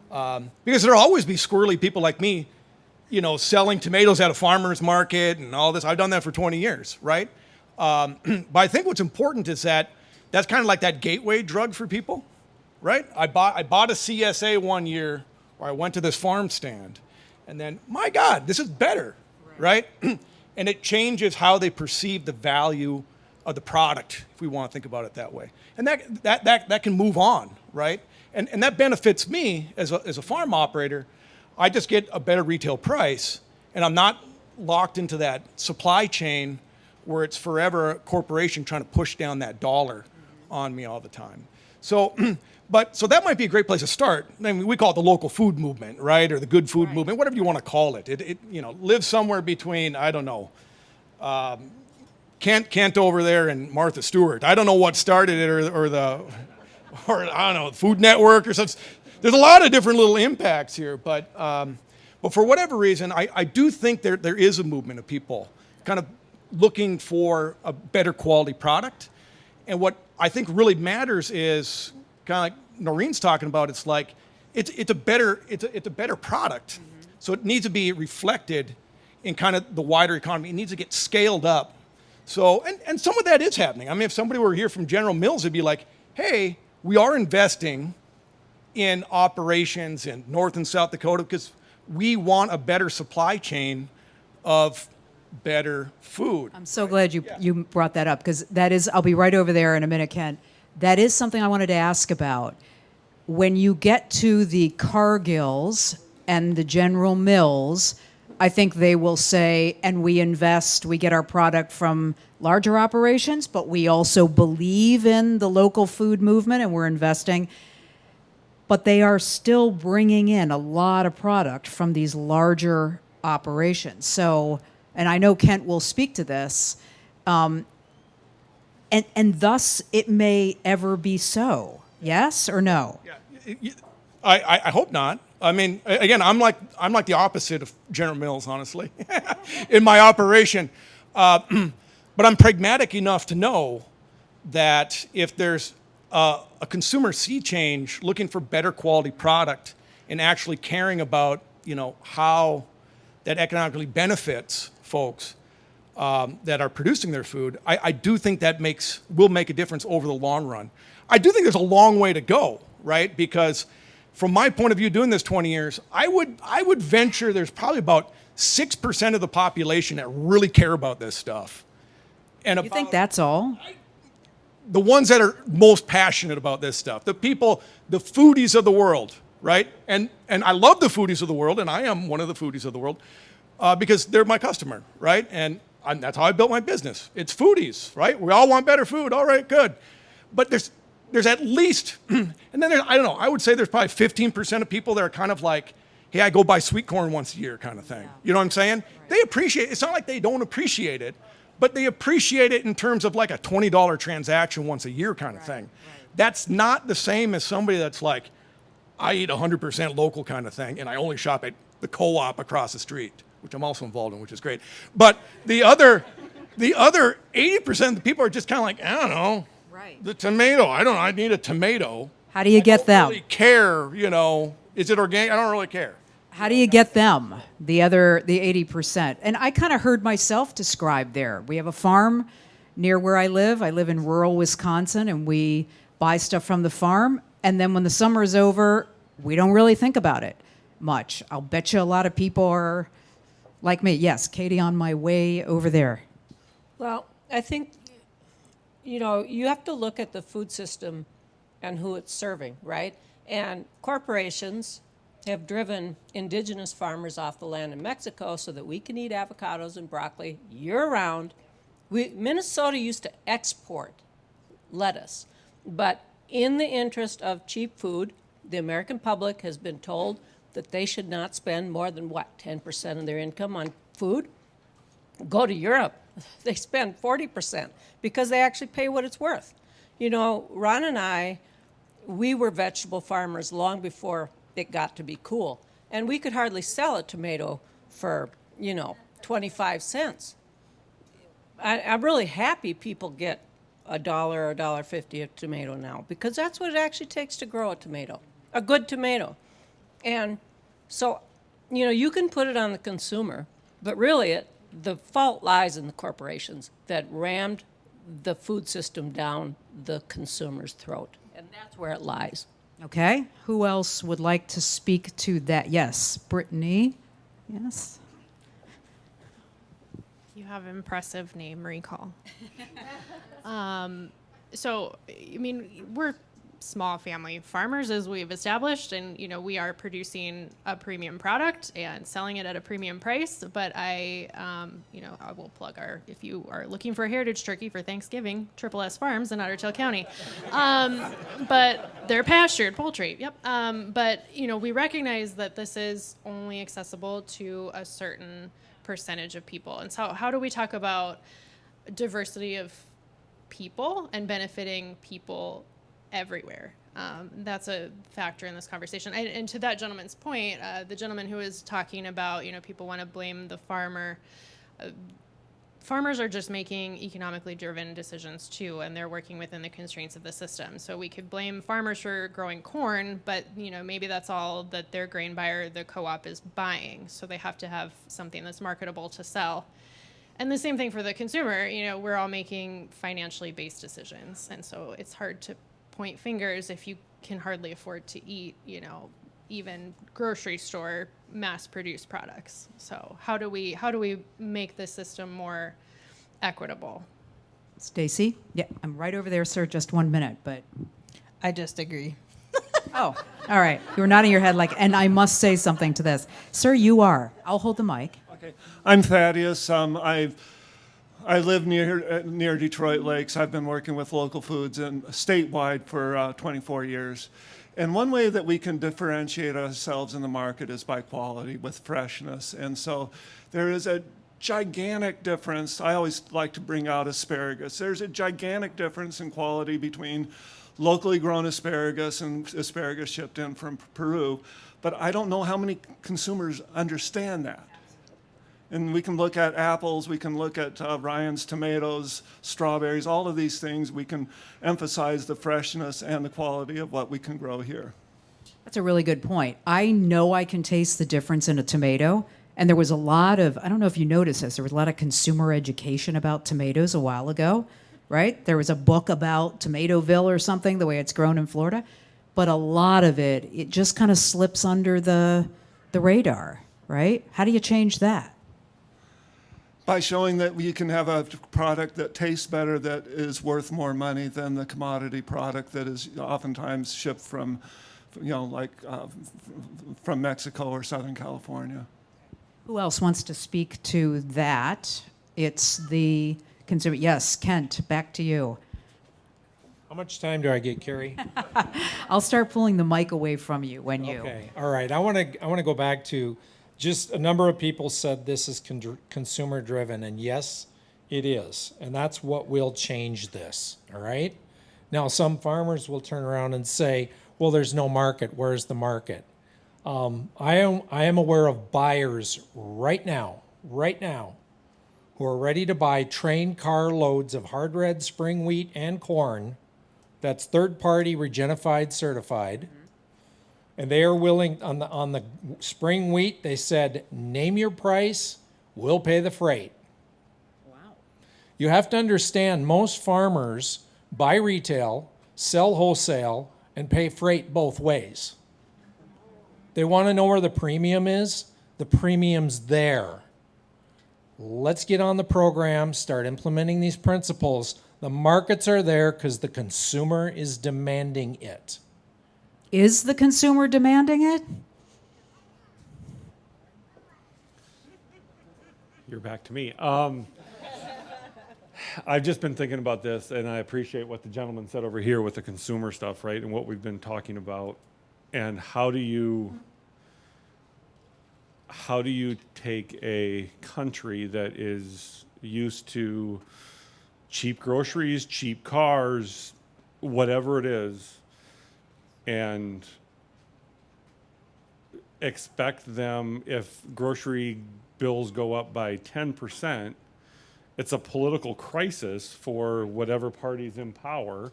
Because there'll always be squirrely people like me, you know, selling tomatoes at a farmer's market and all this. I've done that for 20 years, right? But I think what's important is that that's kind of like that gateway drug for people, right? I bought a CSA one year where I went to this farm stand and then, my God, this is better, right? And it changes how they perceive the value of the product, if we want to think about it that way. And that can move on, right? And that benefits me as a farm operator. I just get a better retail price, and I'm not locked into that supply chain where it's forever a corporation trying to push down that dollar on me all the time. So, so that might be a great place to start. I mean, we call it the local food movement, right? Or the good food movement, whatever you want to call it. It you know, lives somewhere between, I don't know, Kent over there and Martha Stewart. I don't know what started it, or I don't know, Food Network or something. There's a lot of different little impacts here, but for whatever reason, I do think there is a movement of people kind of looking for a better quality product. And what I think really matters is kind of like Noreen's talking about. It's like it's a better product. Mm-hmm. So it needs to be reflected in kind of the wider economy. It needs to get scaled up. So and some of that is happening. I mean, if somebody were here from General Mills, it'd be like, hey, we are investing in operations in North and South Dakota because we want a better supply chain of better food. I'm so glad you brought that up, because that is, I'll be right over there in a minute, Ken. That is something I wanted to ask about. When you get to the Cargills and the General Mills, I think they will say, and we invest, we get our product from larger operations, but we also believe in the local food movement and we're investing. but they are still bringing in a lot of product from these larger operations. So, and I know Kent will speak to this, and thus it may ever be so. Yes or no? I hope not. I mean, again, I'm like the opposite of General Mills, honestly, in my operation. But I'm pragmatic enough to know that if there's a consumer sea change looking for better quality product and actually caring about, how that economically benefits folks that are producing their food, I do think that will make a difference over the long run. I do think there's a long way to go, right? Because from my point of view, doing this 20 years, I would venture there's probably about 6% of the population that really care about this stuff. And You think that's all? The ones that are most passionate about this stuff, the people, the foodies of the world, right? And I love the foodies of the world, and I am one of the foodies of the world because they're my customer, right? And that's how I built my business. It's foodies, right? We all want better food. All right, good. But there's at least, and then I don't know, I would say there's probably 15% of people that are kind of like, hey, I go buy sweet corn once a year kind of thing. Yeah. You know what I'm saying? Right. They appreciate it. It's not like they don't appreciate it, but they appreciate it in terms of like a $20 transaction once a year kind of thing. Right. That's not the same as somebody that's like, I eat 100% local kind of thing, and I only shop at the co-op across the street, which I'm also involved in, which is great. But the other 80% of the people are just kind of like, I don't know. Right. The tomato, I need a tomato. How do you get them? I don't really care, is it organic? I don't really care. How do you get them, the 80%? And I kind of heard myself described there. We have a farm near where I live. I live in rural Wisconsin, and we buy stuff from the farm. And then when the summer is over, we don't really think about it much. I'll bet you a lot of people are like me. Yes, Katie, on my way over there. Well, I think, you have to look at the food system and who it's serving, right? And corporations have driven indigenous farmers off the land in Mexico so that we can eat avocados and broccoli year-round. Minnesota used to export lettuce, but in the interest of cheap food, the American public has been told that they should not spend more than, 10% of their income on food? Go to Europe. They spend 40% because they actually pay what it's worth. Ron and I, we were vegetable farmers long before it got to be cool. And we could hardly sell a tomato for, 25 cents. I'm really happy people get $1 or $1.50 a tomato now because that's what it actually takes to grow a tomato, a good tomato. And so, you can put it on the consumer, but really the fault lies in the corporations that rammed the food system down the consumer's throat. And that's where it lies. Okay. Who else would like to speak to that? Yes, Brittany. Yes. You have impressive name recall. We're small family farmers, as we've established, and we are producing a premium product and selling it at a premium price. But I will plug if you are looking for a heritage turkey for Thanksgiving, Triple S Farms in Otter Tail County. But they're pastured poultry. Yep. But we recognize that this is only accessible to a certain percentage of people, and so how do we talk about diversity of people and benefiting people everywhere? That's a factor in this conversation. And to that gentleman's point, the gentleman who was talking about, people want to blame the farmer. Farmers are just making economically driven decisions too, and they're working within the constraints of the system. So we could blame farmers for growing corn, but maybe that's all that their grain buyer, the co-op, is buying. So they have to have something that's marketable to sell. And the same thing for the consumer. We're all making financially based decisions, and so it's hard to point fingers if you can hardly afford to eat, even grocery store mass-produced products. So how do we make the system more equitable? Stacy? Yeah, I'm right over there, sir. Just 1 minute, but I just agree. Oh, all right. You were nodding your head like, and I must say something to this. Sir, you are. I'll hold the mic. Okay. I'm Thaddeus. I live near Detroit Lakes. I've been working with local foods and statewide for 24 years. And one way that we can differentiate ourselves in the market is by quality with freshness. And so there is a gigantic difference. I always like to bring out asparagus. There's a gigantic difference in quality between locally grown asparagus and asparagus shipped in from Peru. But I don't know how many consumers understand that. And we can look at apples, we can look at Ryan's tomatoes, strawberries, all of these things. We can emphasize the freshness and the quality of what we can grow here. That's a really good point. I know I can taste the difference in a tomato. And there was a lot of, I don't know if you noticed this, there was a lot of consumer education about tomatoes a while ago, right? There was a book about Tomatoville or something, the way it's grown in Florida. But a lot of it just kind of slips under the radar, right? How do you change that? By showing that you can have a product that tastes better, that is worth more money than the commodity product that is oftentimes shipped from, from Mexico or Southern California. Who else wants to speak to that? It's the consumer. Yes, Kent, back to you. How much time do I get, Kerri? I'll start pulling the mic away from you when you. Okay. All right. I want to go back to just a number of people said this is consumer driven, and yes, it is. And that's what will change this. All right. Now, some farmers will turn around and say, well, there's no market. Where's the market? I am aware of buyers right now, who are ready to buy train car loads of hard red spring wheat and corn that's third-party Regenified certified. And they are willing, on the spring wheat, they said, name your price, we'll pay the freight. Wow. You have to understand, most farmers buy retail, sell wholesale, and pay freight both ways. They want to know where the premium is. The premium's there. Let's get on the program, start implementing these principles. The markets are there because the consumer is demanding it. Is the consumer demanding it? You're back to me. I've just been thinking about this, and I appreciate what the gentleman said over here with the consumer stuff, right, and what we've been talking about. And how do you take a country that is used to cheap groceries, cheap cars, whatever it is, and expect them, if grocery bills go up by 10%, it's a political crisis for whatever party's in power.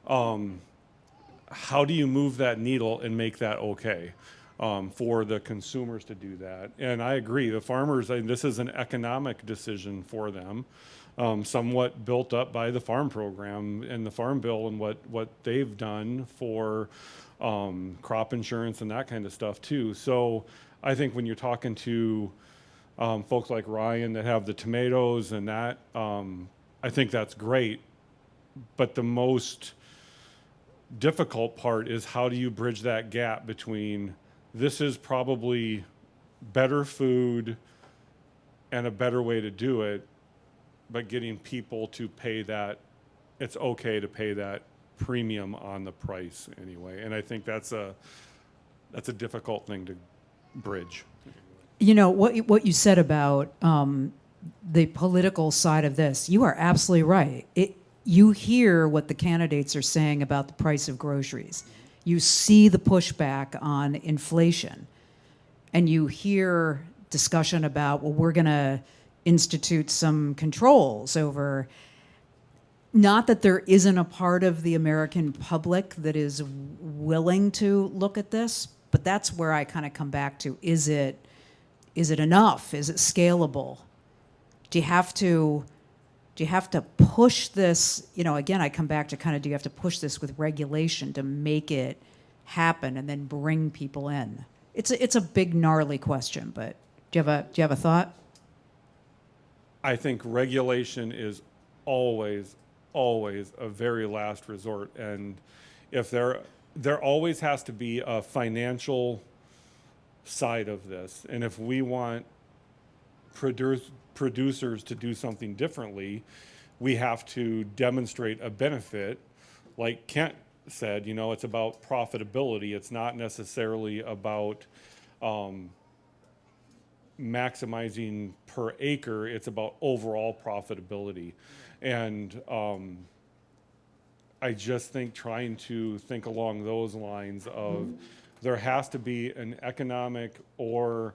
How do you move that needle and make that okay for the consumers to do that? And I agree, the farmers, this is an economic decision for them, somewhat built up by the farm program and the farm bill and what they've done for crop insurance and that kind of stuff too. So I think when you're talking to folks like Ryan that have the tomatoes and that, I think that's great. But the most difficult part is, how do you bridge that gap between this is probably better food and a better way to do it, but getting people to pay that, it's okay to pay that premium on the price anyway. And I think that's a difficult thing to bridge. You know, what you said about the political side of this, you are absolutely right. You hear what the candidates are saying about the price of groceries. You see the pushback on inflation. And you hear discussion about, well, we're going to institute some controls over, not that there isn't a part of the American public that is willing to look at this, but that's where I kind of come back to, is it enough? Is it scalable? Do you have to push this, again, I come back to kind of, do you have to push this with regulation to make it happen and then bring people in? It's a big, gnarly question, but do you have a thought? I think regulation is always a very last resort. And if there always has to be a financial side of this. And if we want producers to do something differently, we have to demonstrate a benefit. Like Kent said, you know, it's about profitability. It's not necessarily about maximizing per acre. It's about overall profitability. And I just think trying to think along those lines of there has to be an economic or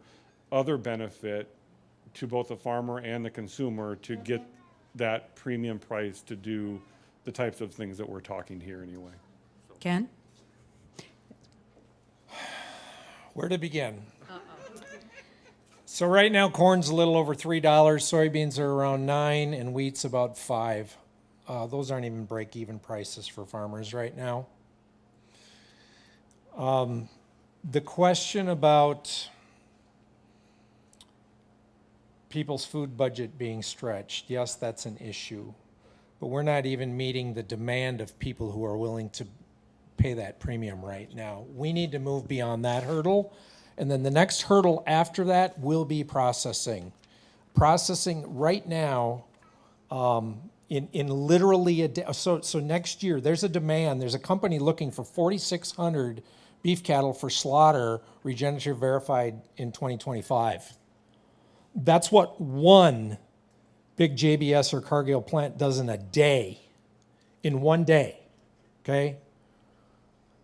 other benefit to both the farmer and the consumer to get that premium price to do the types of things that we're talking here anyway. Ken? Where to begin? So right now, corn's a little over $3, soybeans are around $9, and wheat's about $5. Those aren't even break-even prices for farmers right now. The question about people's food budget being stretched, yes, that's an issue. But we're not even meeting the demand of people who are willing to pay that premium right now. We need to move beyond that hurdle. And then the next hurdle after that will be processing. Processing right now, in literally a day. So next year, there's a demand. There's a company looking for 4,600 beef cattle for slaughter, regenerative verified in 2025. That's what one big JBS or Cargill plant does in a day, in one day, okay?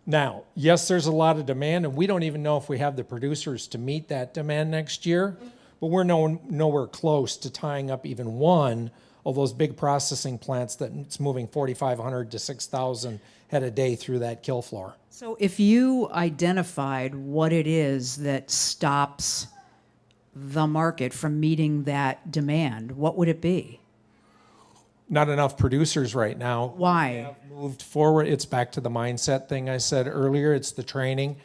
Now, yes, there's a lot of demand, and we don't even know if we have the producers to meet that demand next year, but we're nowhere close to tying up even one of those big processing plants that's moving 4,500 to 6,000 head a day through that kill floor. So if you identified what it is that stops the market from meeting that demand, what would it be? Not enough producers right now. Why? Have moved forward. It's back to the mindset thing I said earlier. It's the training.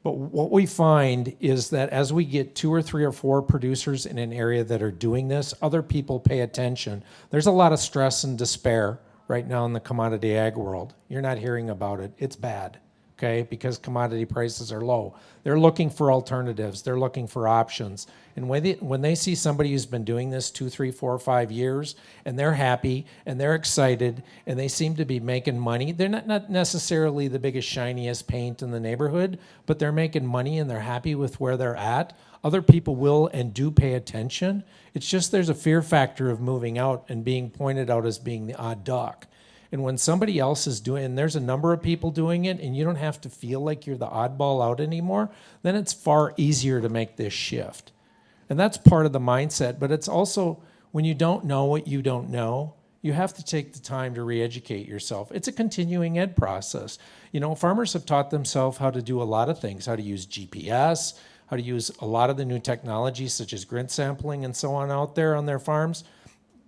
But what we find is that as we get 2 or 3 or 4 producers in an area that are doing this, other people pay attention. There's a lot of stress and despair right now in the commodity ag world. You're not hearing about it. It's bad, okay, because commodity prices are low. They're looking for alternatives. They're looking for options. And when they see somebody who's been doing this 2, 3, 4, 5 years, and they're happy, and they're excited, and they seem to be making money, they're not necessarily the biggest, shiniest paint in the neighborhood, but they're making money and they're happy with where they're at. Other people will and do pay attention. It's just there's a fear factor of moving out and being pointed out as being the odd duck. And when somebody else is doing, and there's a number of people doing it, and you don't have to feel like you're the oddball out anymore, then it's far easier to make this shift. And that's part of the mindset, but it's also when you don't know what you don't know, you have to take the time to re-educate yourself. It's a continuing ed process. You know, farmers have taught themselves how to do a lot of things, how to use GPS, how to use a lot of the new technologies such as grid sampling and so on out there on their farms.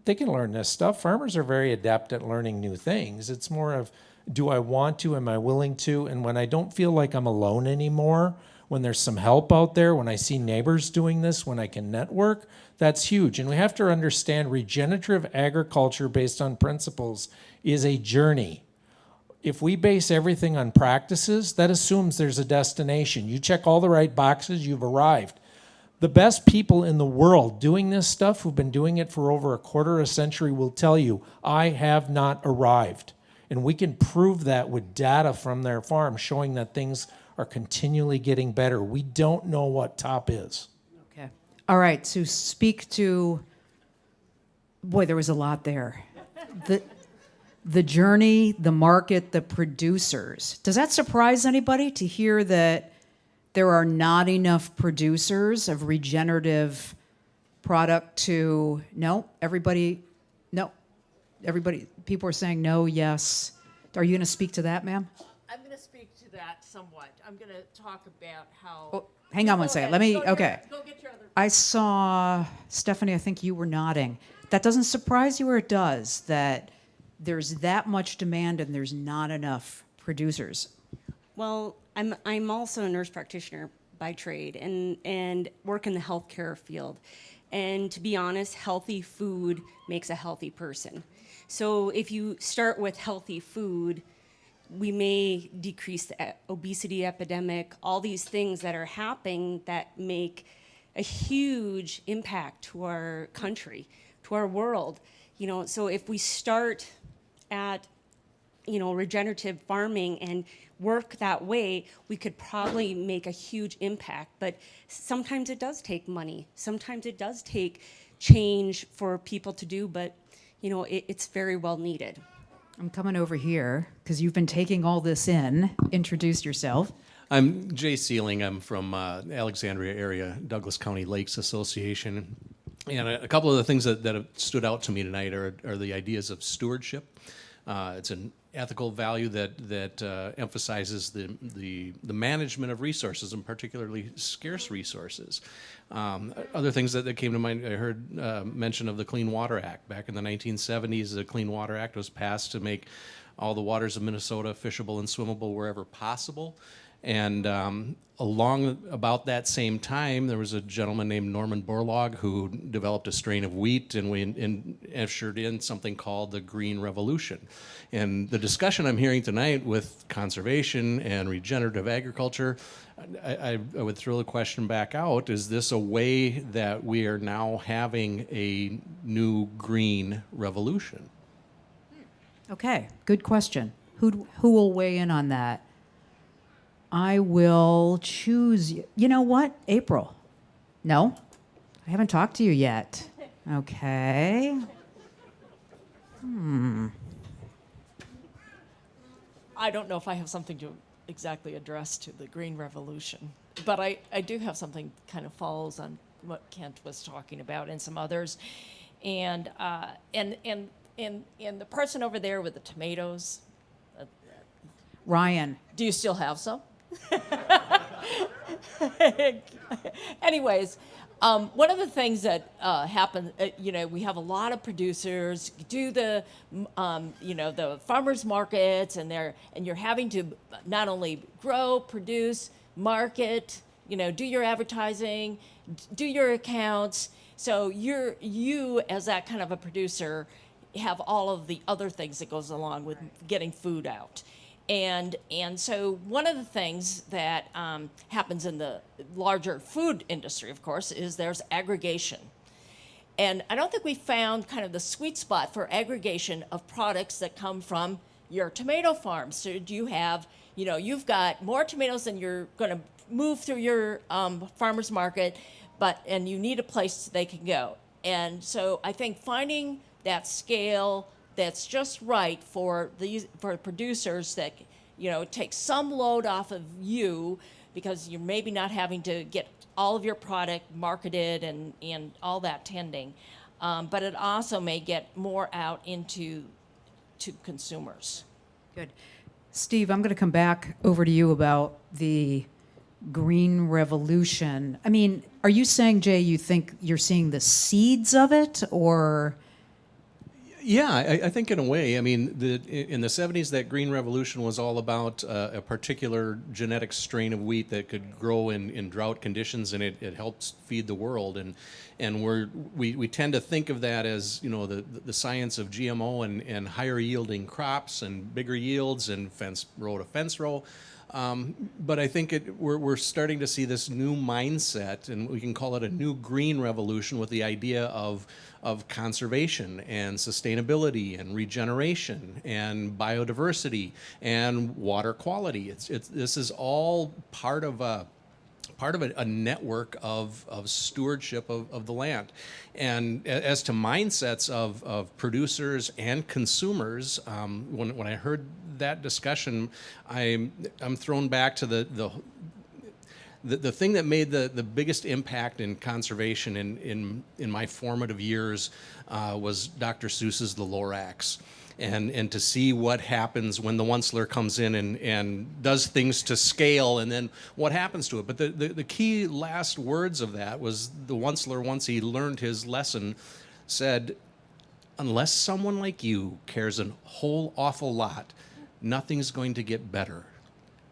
They can learn this stuff. Farmers are very adept at learning new things. It's more of, do I want to, am I willing to? And when I don't feel like I'm alone anymore, when there's some help out there, when I see neighbors doing this, when I can network, that's huge. And we have to understand regenerative agriculture based on principles is a journey. If we base everything on practices, that assumes there's a destination. You check all the right boxes, you've arrived. The best people in the world doing this stuff, who've been doing it for over a quarter of a century, will tell you, I have not arrived. And we can prove that with data from their farm showing that things are continually getting better. We don't know what top is. Okay. All right, to speak to, boy, there was a lot there. The journey, the market, the producers. Does that surprise anybody to hear that there are not enough producers of regenerative product to, everybody, people are saying no, yes. Are you going to speak to that, ma'am? I'm going to speak to that somewhat. I'm going to talk about how... Oh, hang on one second. Let me, okay. Go get your other... I saw, Stephanie, I think you were nodding. That doesn't surprise you, or it does, that there's that much demand and there's not enough producers? Well, I'm also a nurse practitioner by trade and work in the healthcare field. And to be honest, healthy food makes a healthy person. So if you start with healthy food, we may decrease the obesity epidemic, all these things that are happening that make a huge impact to our country, to our world. You know, so if we start at regenerative farming and work that way, we could probably make a huge impact. But sometimes it does take money. Sometimes it does take change for people to do, but it's very well needed. I'm coming over here because you've been taking all this in. Introduce yourself. I'm Jay Sealing. I'm from Alexandria area, Douglas County Lakes Association. And a couple of the things that have stood out to me tonight are the ideas of stewardship. It's an ethical value that emphasizes the management of resources, and particularly scarce resources. Other things that came to mind, I heard mention of the Clean Water Act. Back in the 1970s, the Clean Water Act was passed to make all the waters of Minnesota fishable and swimmable wherever possible. And along about that same time, there was a gentleman named Norman Borlaug who developed a strain of wheat, and we ushered in something called the Green Revolution. And the discussion I'm hearing tonight with conservation and regenerative agriculture, I would throw the question back out, is this a way that we are now having a new green revolution? Okay, good question. Who will weigh in on that? I will choose you. You know what? April. No? I haven't talked to you yet. Okay. I don't know if I have something to exactly address to the Green Revolution, but I do have something kind of falls on what Kent was talking about and some others. And the person over there with the tomatoes. Ryan. Do you still have some? Anyways, one of the things that happen, we have a lot of producers do the farmers markets, and you're having to not only grow, produce, market, do your advertising, do your accounts. So you as that kind of a producer have all of the other things that goes along with getting food out. And so one of the things that happens in the larger food industry, of course, is there's aggregation. And I don't think we found kind of the sweet spot for aggregation of products that come from your tomato farm. So do you have, you've got more tomatoes than you're going to move through your farmer's market, and you need a place they can go. And so I think finding that scale that's just right for producers that take some load off of you, because you're maybe not having to get all of your product marketed and all that tending, but it also may get more out to consumers. Good. Steve, I'm going to come back over to you about the Green Revolution. I mean, are you saying, Jay, you think you're seeing the seeds of it, or? Yeah, I think in a way. I mean, in the 70s, that Green Revolution was all about a particular genetic strain of wheat that could grow in drought conditions, and it helps feed the world. And we tend to think of that as, the science of GMO and higher yielding crops and bigger yields and fence row to fence row. But I think we're starting to see this new mindset, and we can call it a new green revolution, with the idea of conservation and sustainability and regeneration and biodiversity and water quality. This is all part of a network of stewardship of the land. And as to mindsets of producers and consumers, when I heard that discussion, I'm thrown back to the thing that made the biggest impact in conservation in my formative years was Dr. Seuss's The Lorax. And to see what happens when the Onceler comes in and does things to scale, and then what happens to it. But the key last words of that was the Onceler, once he learned his lesson, said, unless someone like you cares a whole awful lot, nothing's going to get better.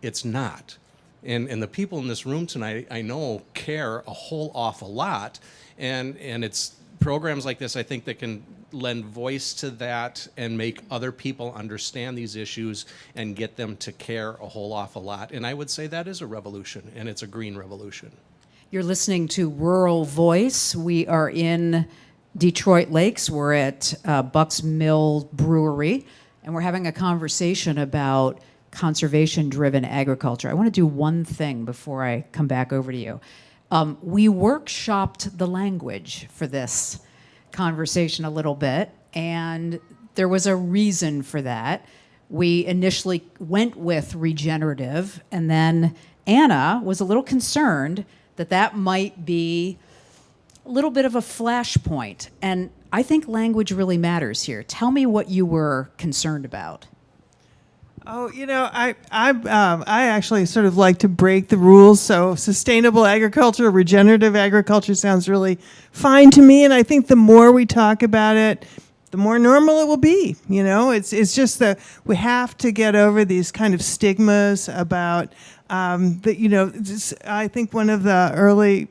It's not. And the people in this room tonight, I know, care a whole awful lot. And it's programs like this, I think, that can lend voice to that and make other people understand these issues and get them to care a whole awful lot. And I would say that is a revolution, and it's a green revolution. You're listening to Rural Voice. We are in Detroit Lakes. We're at Bucks Mill Brewery. and we're having a conversation about conservation-driven agriculture, I want to do one thing before I come back over to you. We workshopped the language for this conversation a little bit, and there was a reason for that. We initially went with regenerative, and then Anna was a little concerned that that might be a little bit of a flashpoint. And I think language really matters here. Tell me what you were concerned about. Oh, you know, I actually sort of like to break the rules. So sustainable agriculture, regenerative agriculture sounds really fine to me. And I think the more we talk about it, the more normal it will be. You know, it's just that we have to get over these kind of stigmas about that. You know, I think one of the early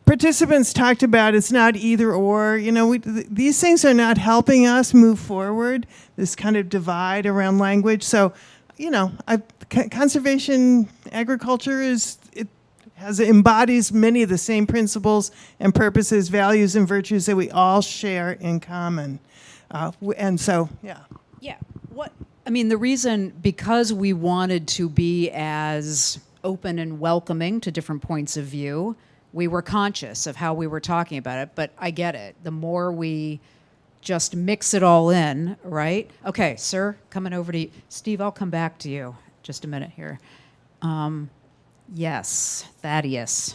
participants talked about it's not either or. You know, these things are not helping us move forward, this kind of divide around language. So, you know, conservation agriculture embodies many of the same principles and purposes, values and virtues that we all share in common. And so, yeah. Yeah. I mean, the reason, because we wanted to be as open and welcoming to different points of view, we were conscious of how we were talking about it, but I get it. The more we just mix it all in, right? Okay, sir, coming over to you. Steve, I'll come back to you. Just a minute here. Yes, Thaddeus.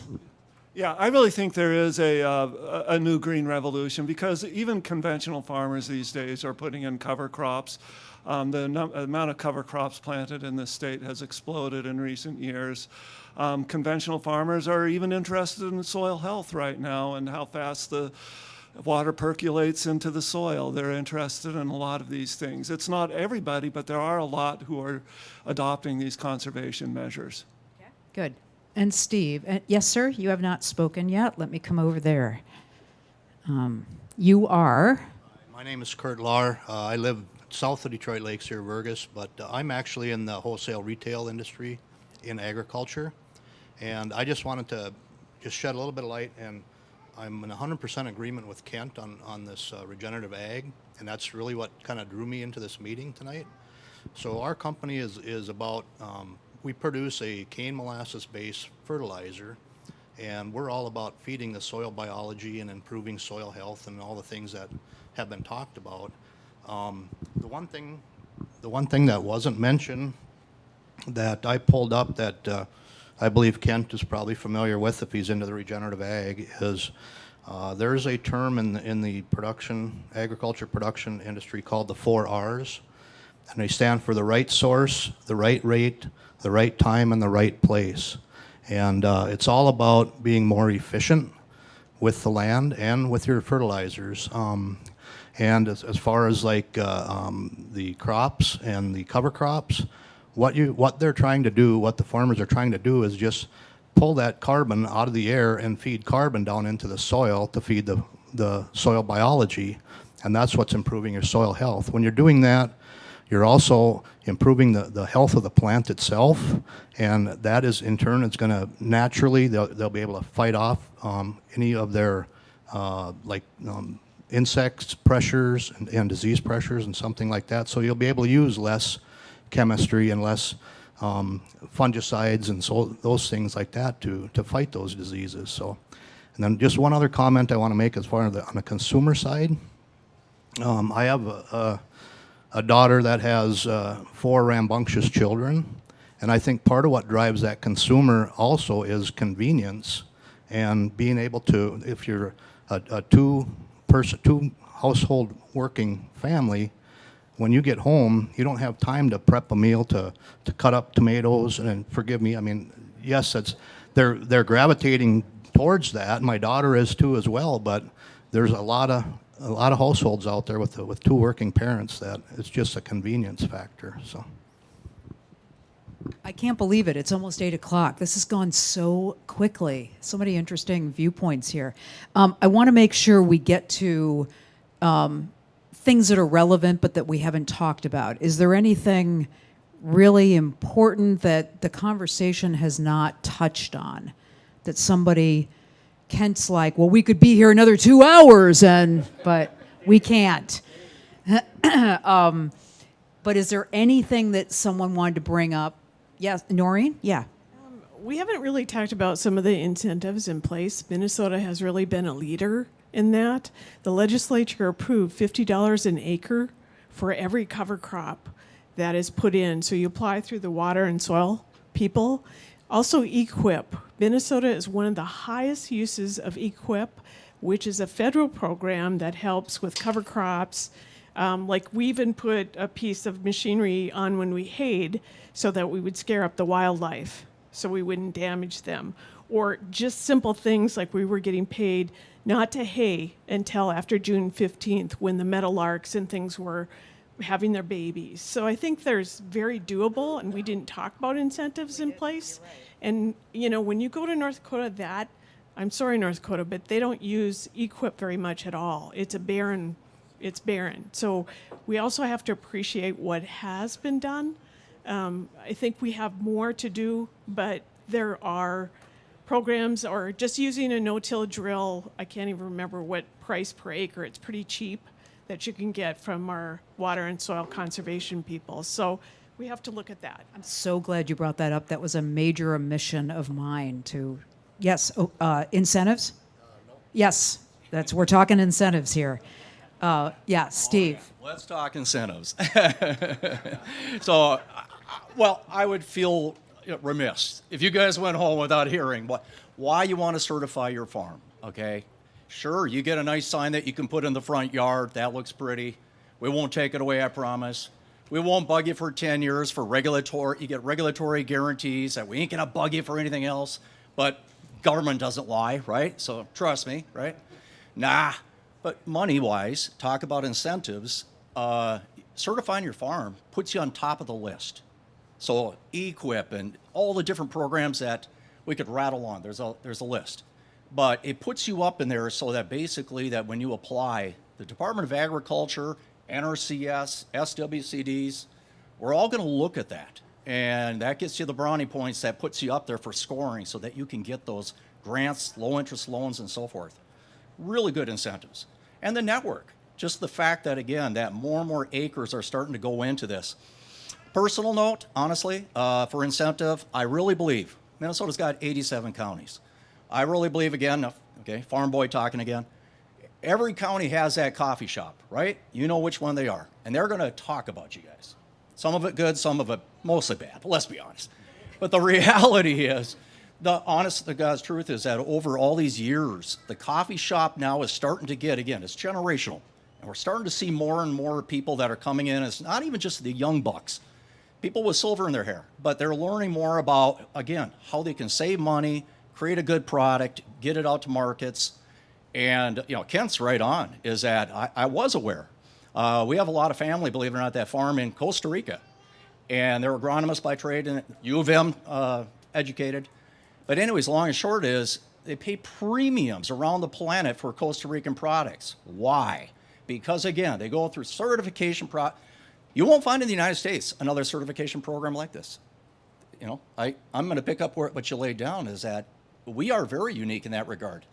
Yeah, I really think there is a new green revolution, because even conventional farmers these days are putting in cover crops. The amount of cover crops planted in this state has exploded in recent years. Conventional farmers are even interested in soil health right now and how fast the water percolates into the soil. They're interested in a lot of these things. It's not everybody, but there are a lot who are adopting these conservation measures. Good. And Steve, yes, sir, you have not spoken yet. Let me come over there. You are? My name is Kurt Lahr. I live south of Detroit Lakes here, Burgess, but I'm actually in the wholesale retail industry in agriculture. And I just wanted to just shed a little bit of light, and I'm in 100% agreement with Kent on this regenerative ag, and that's really what kind of drew me into this meeting tonight. So our company is about, we produce a cane molasses-based fertilizer, and we're all about feeding the soil biology and improving soil health and all the things that have been talked about. The one thing that wasn't mentioned that I pulled up that I believe Kent is probably familiar with if he's into the regenerative ag is there's a term in the agriculture production industry called the 4 R's, and they stand for the right source, the right rate, the right time, and the right place. And it's all about being more efficient with the land and with your fertilizers. And as far as like the crops and the cover crops, what they're trying to do, what the farmers are trying to do, is just pull that carbon out of the air and feed carbon down into the soil to feed the soil biology, and that's what's improving your soil health. When you're doing that, you're also improving the health of the plant itself, and that is in turn, it's going to naturally, they'll be able to fight off any of their insects pressures and disease pressures and something like that. So you'll be able to use less chemistry and less fungicides and so those things like that to fight those diseases. So, and then just one other comment I want to make as far as on the consumer side. I have a daughter that has 4 rambunctious children, and I think part of what drives that consumer also is convenience and being able to, if you're a two household working family, when you get home, you don't have time to prep a meal, to cut up tomatoes, and forgive me, I mean, yes, they're gravitating towards that. My daughter is too as well, but there's a lot of households out there with 2 working parents that it's just a convenience factor. So I can't believe it. It's almost 8 o'clock. This has gone so quickly. So many interesting viewpoints here. I want to make sure we get to things that are relevant but that we haven't talked about. Is there anything really important that the conversation has not touched on, that somebody, Kent's like, well, we could be here another 2 hours, but we can't. But is there anything that someone wanted to bring up? Yes, Noreen? Yeah. We haven't really talked about some of the incentives in place. Minnesota has really been a leader in that. The legislature approved $50 an acre for every cover crop that is put in. So you apply through the water and soil people. Also, EQIP. Minnesota is one of the highest uses of EQIP, which is a federal program that helps with cover crops. Like we even put a piece of machinery on when we hayed so that we would scare up the wildlife so we wouldn't damage them. Or just simple things like we were getting paid not to hay until after June 15th when the meadowlarks and things were having their babies. So I think there's very doable, and we didn't talk about incentives in place. And you know, when you go to North Dakota, I'm sorry, North Dakota, but they don't use EQIP very much at all. It's barren. So we also have to appreciate what has been done. I think we have more to do, but there are programs, or just using a no-till drill, I can't even remember what price per acre, it's pretty cheap, that you can get from our water and soil conservation people. So we have to look at that. I'm so glad you brought that up. That was a major omission of mine to, yes, incentives? No. Yes, we're talking incentives here. Yeah, Steve. Okay, let's talk incentives. So, well, I would feel remiss if you guys went home without hearing why you want to certify your farm, okay? Sure, you get a nice sign that you can put in the front yard. That looks pretty. We won't take it away, I promise. We won't bug you for 10 years for regulatory. You get regulatory guarantees that we ain't going to bug you for anything else. But government doesn't lie, right? So trust me, right? Nah. But money-wise, talk about incentives. Certifying your farm puts you on top of the list. So EQIP and all the different programs that we could rattle on. There's a list. But it puts you up in there so that basically that when you apply, the Department of Agriculture, NRCS, SWCDs, we're all going to look at that. And that gets you the brownie points that puts you up there for scoring so that you can get those grants, low interest loans, and so forth. Really good incentives. And the network, just the fact that, again, that more and more acres are starting to go into this. Personal note, honestly, for incentive, I really believe Minnesota's got 87 counties. I really believe, again, okay, farm boy talking again, every county has that coffee shop, right? You know which one they are. And they're going to talk about you guys. Some of it good, some of it mostly bad, let's be honest. But the reality is, the honest to God's truth is that over all these years, the coffee shop now is starting to get, again, it's generational. And we're starting to see more and more people that are coming in. It's not even just the young bucks, people with silver in their hair, but they're learning more about, again, how they can save money, create a good product, get it out to markets. And, you know, Kent's right on, is that I was aware. We have a lot of family, believe it or not, that farm in Costa Rica. And they're agronomists by trade, and U of M educated. But anyways, long and short is, they pay premiums around the planet for Costa Rican products. Why? Because, again, they go through certification. You won't find in the United States another certification program like this. You know, I'm going to pick up what you laid down, is that we are very unique in that regard,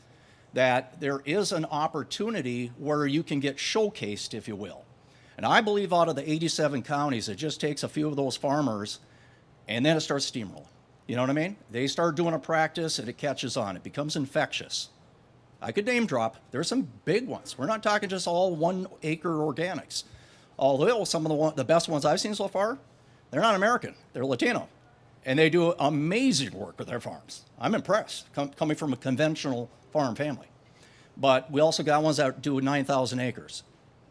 that there is an opportunity where you can get showcased, if you will. And I believe out of the 87 counties, it just takes a few of those farmers, and then it starts steamrolling. You know what I mean? They start doing a practice, and it catches on. It becomes infectious. I could name drop. There's some big ones. We're not talking just all 1 acre organics. Although some of the best ones I've seen so far, they're not American. They're Latino. And they do amazing work with their farms. I'm impressed, coming from a conventional farm family. But we also got ones that do 9,000 acres.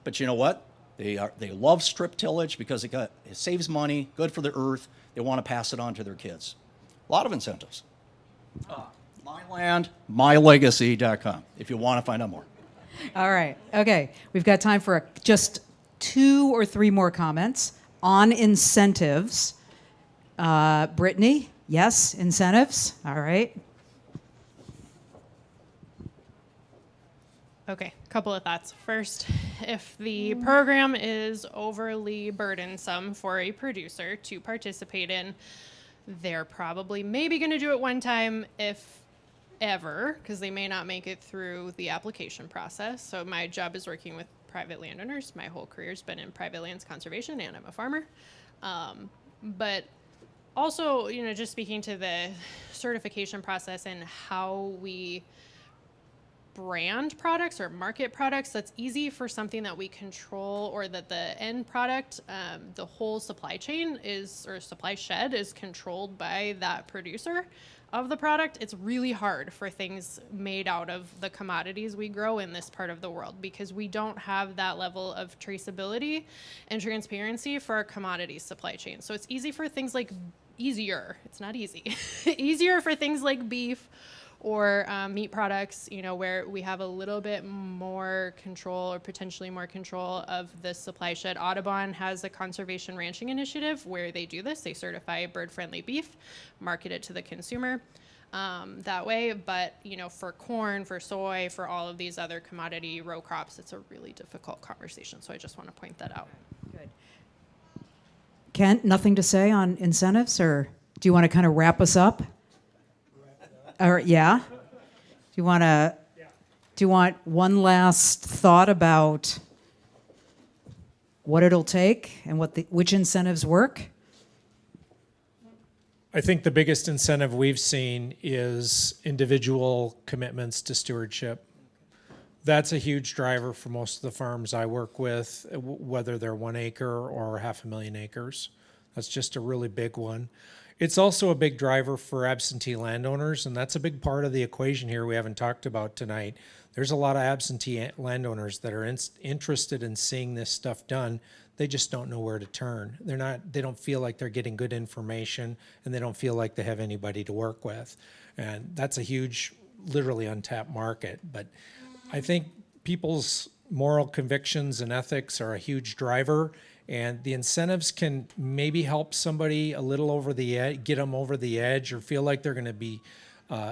But you know what? They love strip tillage because it saves money, good for the earth. They want to pass it on to their kids. A lot of incentives. myland.mylegacy.com if you want to find out more. All right. Okay. We've got time for just 2 or 3 more comments on incentives. Brittany, yes, incentives. All right. Okay, a couple of thoughts. First, if the program is overly burdensome for a producer to participate in, they're probably maybe going to do it one time if ever, because they may not make it through the application process. So my job is working with private landowners. My whole career's been in private lands conservation, and I'm a farmer. But also, just speaking to the certification process and how we brand products or market products, that's easy for something that we control, or that the end product, the whole supply chain or supply shed is controlled by that producer of the product. It's really hard for things made out of the commodities we grow in this part of the world, because we don't have that level of traceability and transparency for our commodities supply chain. So it's easy for things like it's not easy, easier for things like beef or meat products, where we have a little bit more control, or potentially more control of the supply shed. Audubon has a conservation ranching initiative where they do this. They certify bird-friendly beef, market it to the consumer that way. But, for corn, for soy, for all of these other commodity row crops, it's a really difficult conversation. So I just want to point that out. Good. Kent, nothing to say on incentives, or do you want to kind of wrap us up? Or yeah? Do you want one last thought about what it'll take and which incentives work? I think the biggest incentive we've seen is individual commitments to stewardship. That's a huge driver for most of the farms I work with, whether they're 1 acre or 500,000 acres. That's just a really big one. It's also a big driver for absentee landowners, and that's a big part of the equation here we haven't talked about tonight. There's a lot of absentee landowners that are interested in seeing this stuff done. They just don't know where to turn. They don't feel like they're getting good information, and they don't feel like they have anybody to work with. And that's a huge, literally untapped market. But I think people's moral convictions and ethics are a huge driver, and the incentives can maybe help somebody a little over the edge, get them over the edge, or feel like they're going to be,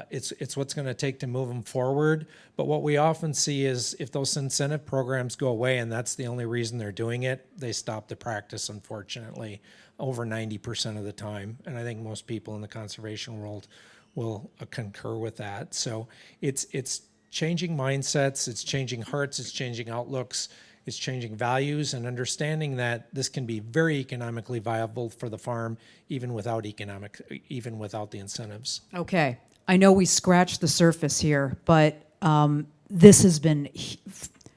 it's what's going to take to move them forward. But what we often see is if those incentive programs go away and that's the only reason they're doing it, they stop the practice, unfortunately, over 90% of the time. And I think most people in the conservation world will concur with that. So it's changing mindsets, it's changing hearts, it's changing outlooks, it's changing values, and understanding that this can be very economically viable for the farm, even without the incentives. Okay, I know we scratched the surface here, but this has been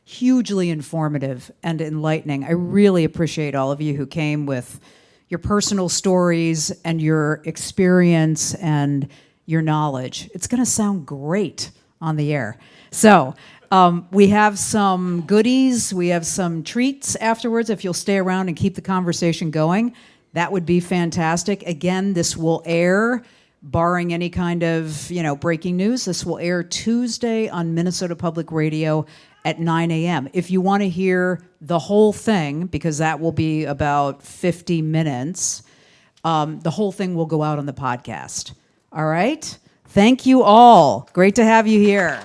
hugely informative and enlightening. I really appreciate all of you who came with your personal stories and your experience and your knowledge. It's going to sound great on the air. So we have some goodies, we have some treats afterwards. If you'll stay around and keep the conversation going, that would be fantastic. Again, this will air, barring any kind of breaking news, this will air Tuesday on Minnesota Public Radio at 9 a.m. If you want to hear the whole thing, because that will be about 50 minutes, the whole thing will go out on the podcast. All right? Thank you all. Great to have you here.